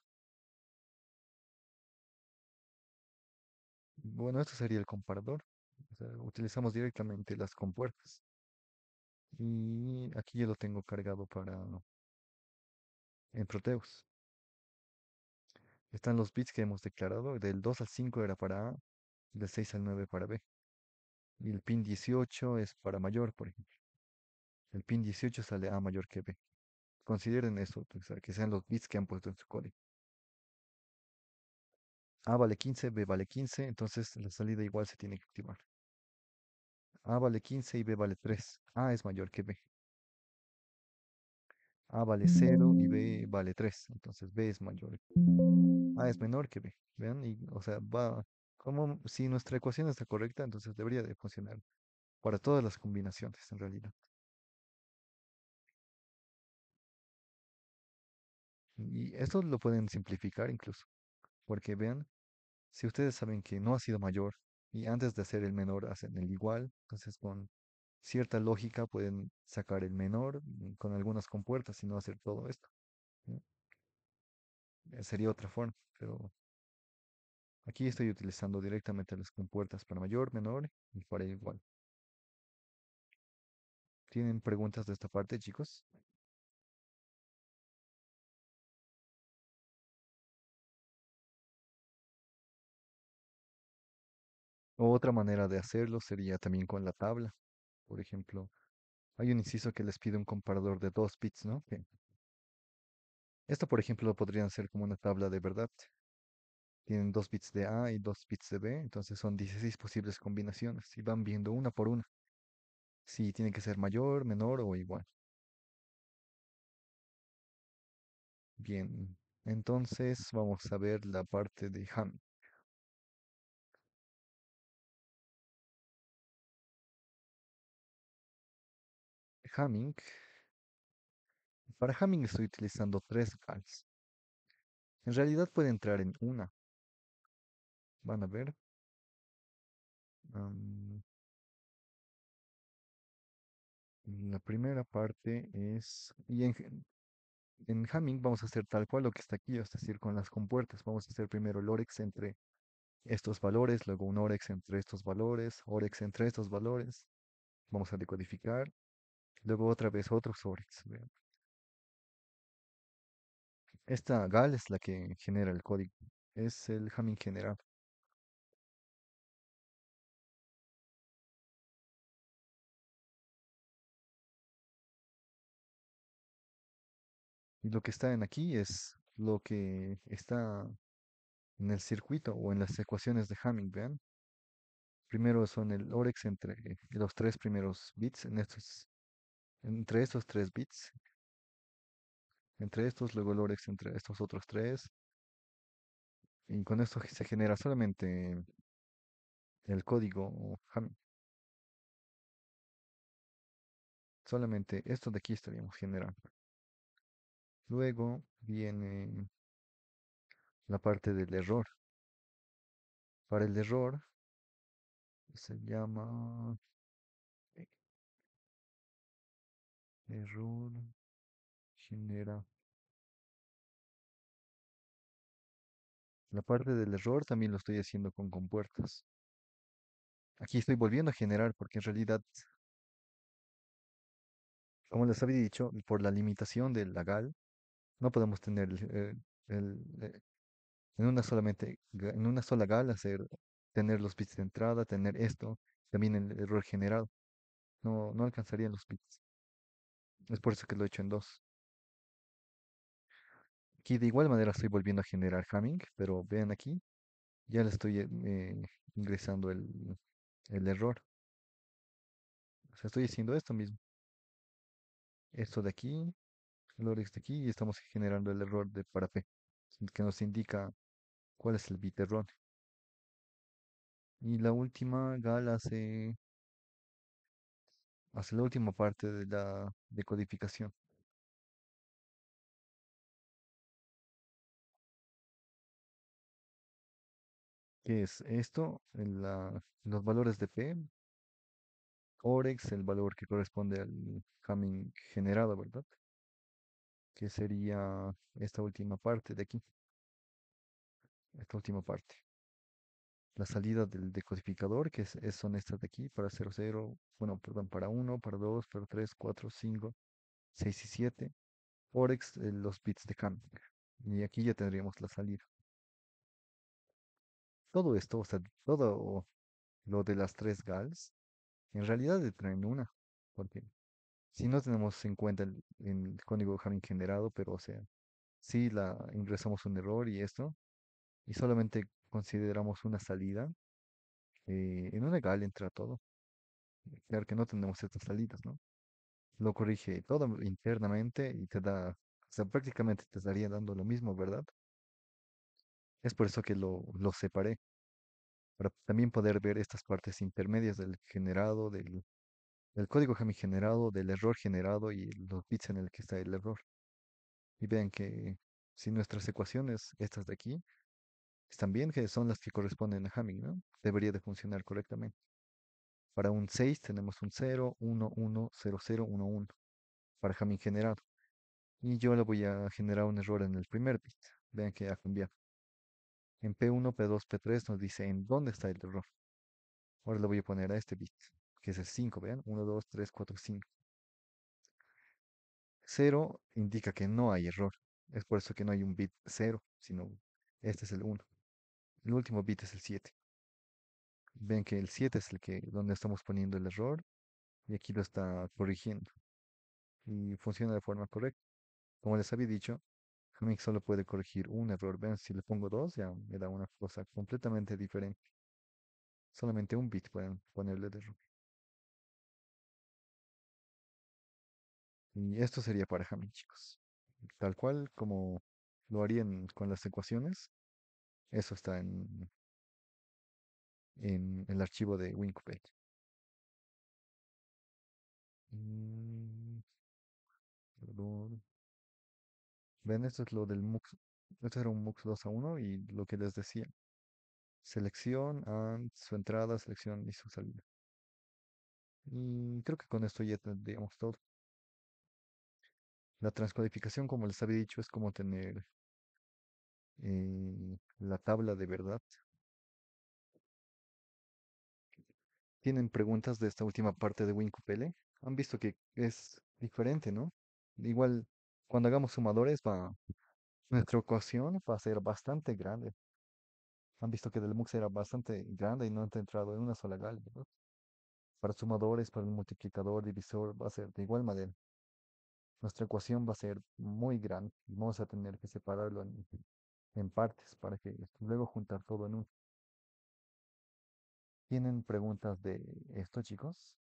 Bueno, esto sería el comparador. O sea, utilizamos directamente las compuertas. Y aquí yo lo tengo cargado para en Proteus. Están los bits que hemos declarado. Del 2 al 5 era para A, del 6 al 9 para B. Y el pin 18 es para mayor, por ejemplo. El pin 18 sale A mayor que B. Consideren eso, o sea, que sean los bits que han puesto en su código. A vale 15, B vale 15, entonces la salida igual se tiene que activar. A vale 15 y B vale 3. A es mayor que B. A vale 0 y B vale 3. Entonces B es mayor. A es menor que B. ¿Vean? Y, o sea, va como si nuestra ecuación está correcta, entonces debería de funcionar para todas las combinaciones en realidad. Y esto lo pueden simplificar incluso, porque vean, si ustedes saben que no ha sido mayor y antes de hacer el menor hacen el igual, entonces con cierta lógica pueden sacar el menor con algunas compuertas y no hacer todo esto, ¿no? Sería otra forma, pero aquí estoy utilizando directamente las compuertas para mayor, menor y para igual. ¿Tienen preguntas de esta parte, chicos? Otra manera de hacerlo sería también con la tabla. Por ejemplo, hay un inciso que les pide un comparador de 2 bits, ¿no? Esto, por ejemplo, podrían ser como una tabla de verdad. Tienen 2 bits de A y 2 bits de B, entonces son 16 posibles combinaciones y van viendo una por una. Si tiene que ser mayor, menor o igual. Bien, entonces vamos a ver la parte de Hamming. Hamming. Para Hamming estoy utilizando tres vals. En realidad puede entrar en una. Van a ver. am, la primera parte es, en Hamming vamos a hacer tal cual lo que está aquí, es decir, con las compuertas. Vamos a hacer primero el orex entre estos valores, luego un orex entre estos valores, orex entre estos valores. Vamos a decodificar. Luego otra vez otros orex. Vean. Esta gal es la que genera el código. Es el Hamming general. Y lo que está en aquí es lo que está en el circuito o en las ecuaciones de Hamming, vean. Primero son el orex entre los tres primeros bits, entre estos tres bits, entre estos, luego el orex entre estos otros tres, y con esto se genera solamente el código Hamming. Solamente esto de aquí estaríamos generando. Luego viene la parte del error. Para el error se llama eh, error genera. La parte del error también lo estoy haciendo con compuertas. Aquí estoy volviendo a generar porque en realidad, como les había dicho, por la limitación del lagal, no podemos tener en una en una sola gal tener los bits de entrada, tener esto, también el error generado. No, no alcanzarían los bits. Es por eso que lo he hecho en dos. Aquí de igual manera estoy volviendo a generar Hamming, pero vean aquí, ya le estoy ingresando el error. O sea, estoy haciendo esto mismo. Esto de aquí, el orex de aquí, y estamos generando el error de para P, que nos indica cuál es el bit error. Y la última gal hace la última parte de la decodificación, que es esto, los valores de P, orex, el valor que corresponde al Hamming generado, ¿verdad? Que sería esta última parte de aquí, esta última parte. La salida del decodificador, que son estas de aquí, para 00, bueno, perdón, para uno, para 2, para 3, 4, 5, 6 y 7. Forex, los bits de cambio. Y aquí ya tendríamos la salida. Todo esto, o sea, todo lo de las tres GALs, en realidad entra en una. Porque si no tenemos en cuenta el código Hamming generado, pero o sea, si ingresamos un error y esto, y solamente consideramos una salida, en una GAL entra todo. Claro que no tenemos estas salidas, ¿no? Lo corrige todo internamente y te da, o sea, prácticamente te estaría dando lo mismo, ¿verdad? Es por eso que lo separé, para también poder ver estas partes intermedias del generado, del código Hamming generado, del error generado y los bits en el que está el error. Y vean que si nuestras ecuaciones, estas de aquí, están bien, que son las que corresponden a Hamming, ¿no? Debería de funcionar correctamente. Para un 6 tenemos un 0, 1, 1, 0, 0, 1, 1 para Hamming generado. Y yo le voy a generar un error en el primer bit. Vean que ha cambiado. En P1, P2, P3 nos dice en dónde está el error. Ahora le voy a poner a este bit, que es el 5, vean, 1, 2, 3, 4, 5. 0 indica que no hay error. Es por eso que no hay un bit 0, sino este es el 1. El último bit es el 7. Ven que el 7 es el que donde estamos poniendo el error y aquí lo está corrigiendo y funciona de forma correcta. Como les había dicho, Hamming solo puede corregir un error. Vean, si le pongo dos, ya me da una cosa completamente diferente. Solamente un bit pueden ponerle de error. Y esto sería para Hamming, chicos. Tal cual como lo harían con las ecuaciones, eso está en el archivo de WinCoupé. Mm, perdón. Ven, esto es lo del MUX. Esto era un MUX 2 a 1 y lo que les decía, selección, and, su entrada, selección y su salida. Y creo que con esto ya tendríamos todo. La transcodificación, como les había dicho, es como tener la tabla de verdad. ¿Tienen preguntas de esta última parte de WinQPL? Han visto que es diferente, ¿no? Igual, cuando hagamos sumadores, nuestra ecuación va a ser bastante grande. Han visto que del MUX era bastante grande y no han entrado en una sola gal, ¿verdad? Para sumadores, para el multiplicador, divisor, va a ser de igual manera. Nuestra ecuación va a ser muy grande y vamos a tener que separarlo en partes para que luego juntar todo en uno. ¿Tienen preguntas de esto, chicos?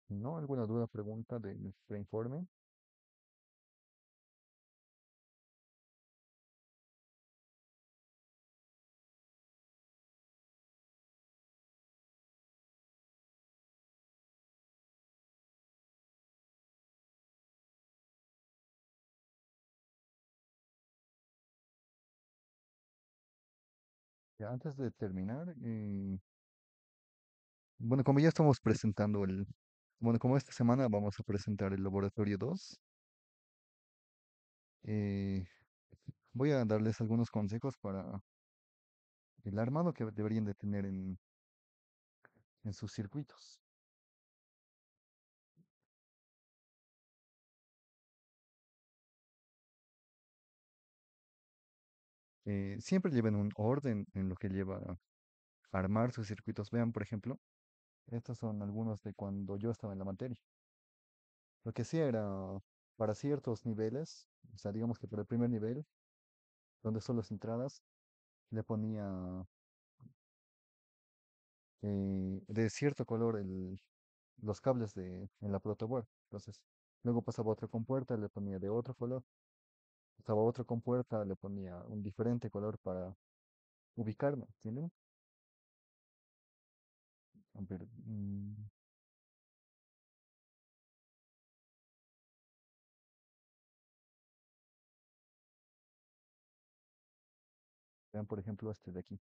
¿No? ¿Alguna duda, pregunta de nuestro informe? Ya antes de terminar, bueno, como ya estamos presentando bueno, como esta semana vamos a presentar el laboratorio 2, eh, voy a darles algunos consejos para el armado que deberían de tener en sus circuitos. Siempre lleven un orden en lo que lleva a armar sus circuitos. Vean, por ejemplo, estos son algunos de cuando yo estaba en la materia. Lo que hacía era para ciertos niveles, o sea, digamos que para el primer nivel, donde son las entradas, le ponía de cierto color los cables en la protoboard. Entonces, luego pasaba otra compuerta, le ponía de otro color. Pasaba otra compuerta, le ponía un diferente color para ubicarme, ¿entienden? A ver, vean, por ejemplo, este de aquí.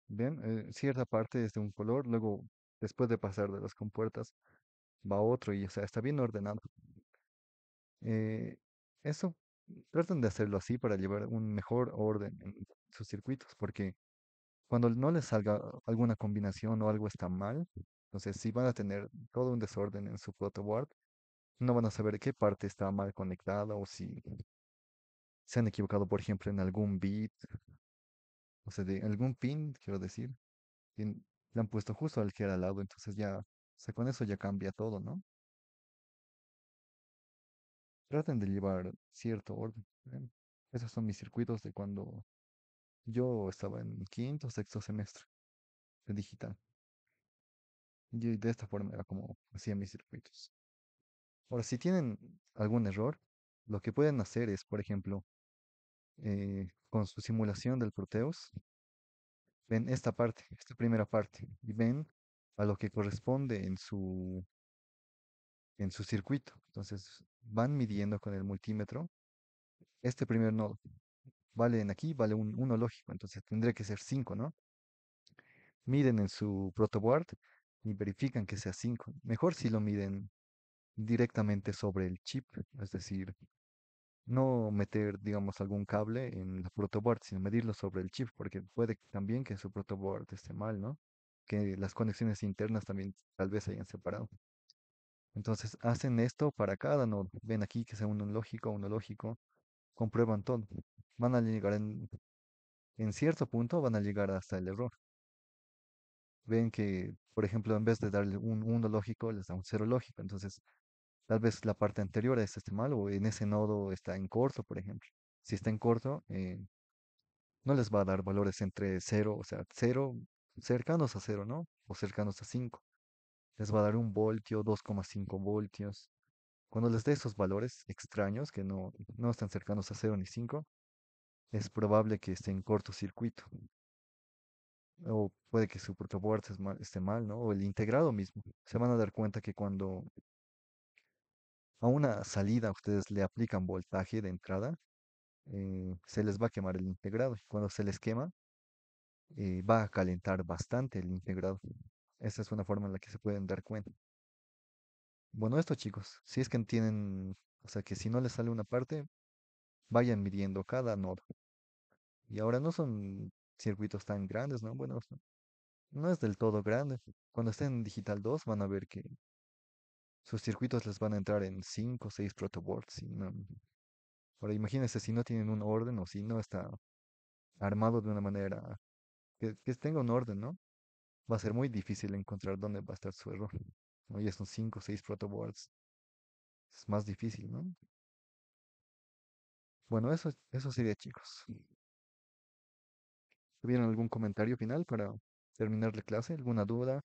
Ven, cierta parte es de un color, luego, después de pasar de las compuertas, va otro y, o sea, está bien ordenado. Eh, eso, tratan de hacerlo así para llevar un mejor orden en sus circuitos, porque cuando no les salga alguna combinación o algo está mal, entonces si van a tener todo un desorden en su protoboard, no van a saber qué parte está mal conectada o si se han equivocado, por ejemplo, en algún bit, o sea, de algún pin, quiero decir, y le han puesto justo al que era al lado, entonces ya, o sea, con eso ya cambia todo, ¿no? Traten de llevar cierto orden. ¿Ven? Esos son mis circuitos de cuando yo estaba en quinto o sexto semestre de digital. Y de esta forma era como hacía mis circuitos. Ahora, si tienen algún error, lo que pueden hacer es, por ejemplo, con su simulación del Proteus, ven esta parte, esta primera parte, y ven a lo que corresponde en su circuito. Entonces, van midiendo con el multímetro este primer nodo. Aquí, vale un 1 lógico, entonces tendría que ser 5, ¿no? Miden en su protoboard y verifican que sea 5. Mejor si lo miden directamente sobre el chip, es decir, no meter, digamos, algún cable en la protoboard, sino medirlo sobre el chip, porque puede también que su protoboard esté mal, ¿no? Que las conexiones internas también tal vez se hayan separado. Entonces hacen esto para cada nodo. Ven aquí que sea uno lógico, comprueban todo. Van a llegar en cierto punto, van a llegar hasta el error. Ven que, por ejemplo, en vez de darle un 1 lógico, les da un 0 lógico. Entonces, tal vez la parte anterior a este esté mal o en ese nodo está en corto, por ejemplo. Si está en corto, no les va a dar valores entre cero, o sea, cero, cercanos a cero, ¿no? O cercanos a 5. Les va a dar 1 voltio, 2,5 voltios, Cuando les dé esos valores extraños que no están cercanos a 0 ni 5, es probable que esté en cortocircuito. O puede que su protoboard esté mal, ¿no? O el integrado mismo. Se van a dar cuenta que cuando a una salida ustedes le aplican voltaje de entrada, se les va a quemar el integrado. Cuando se les quema, va a calentar bastante el integrado. Esa es una forma en la que se pueden dar cuenta. Bueno, esto chicos, si es que tienen, o sea que si no les sale una parte, vayan midiendo cada nodo. Y ahora no son circuitos tan grandes, ¿no? Bueno, no es del todo grande. Cuando estén en Digital 2 van a ver que sus circuitos les van a entrar en 5 o 6 protoboards. Ahora imagínense si no tienen un orden o si no está armado de una manera que tenga un orden, ¿no? Va a ser muy difícil encontrar dónde va a estar su error. ¿No? Y estos 5 o 6 protoboards es más difícil, ¿no? Bueno, eso sería, chicos. ¿Tuvieron algún comentario final para terminar la clase? ¿Alguna duda?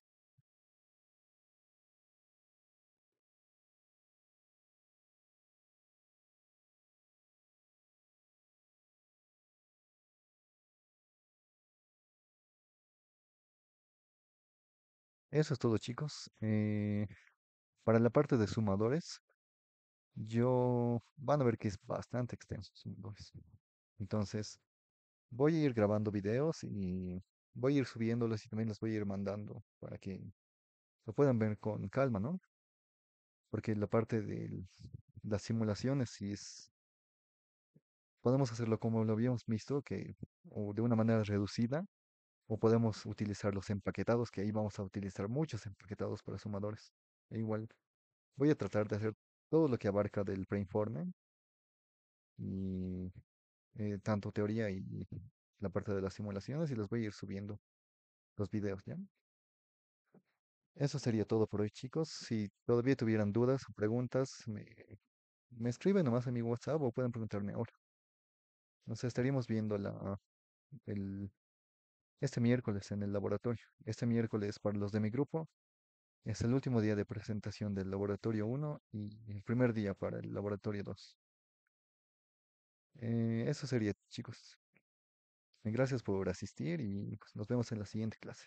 Eso es todo, chicos. Para la parte de sumadores, van a ver que es bastante extenso sumadores. Entonces, voy a ir grabando videos y voy a ir subiéndolos y también los voy a ir mandando para que lo puedan ver con calma, ¿no? Porque la parte de las simulaciones, si es, podemos hacerlo como lo habíamos visto, que o de una manera reducida, o podemos utilizar los empaquetados, que ahí vamos a utilizar muchos empaquetados para sumadores. E igual, voy a tratar de hacer todo lo que abarca del preinforme y tanto teoría y la parte de las simulaciones y les voy a ir subiendo los videos, ¿ya? Eso sería todo por hoy, chicos. Si todavía tuvieran dudas o preguntas, me escriben nomás a mi WhatsApp o pueden preguntarme ahora. Nos estaríamos viendo el, este miércoles en el laboratorio. Este miércoles para los de mi grupo es el último día de presentación del laboratorio 1 y el primer día para el laboratorio 2. Eso sería, chicos. Gracias por asistir y pues, nos vemos en la siguiente clase.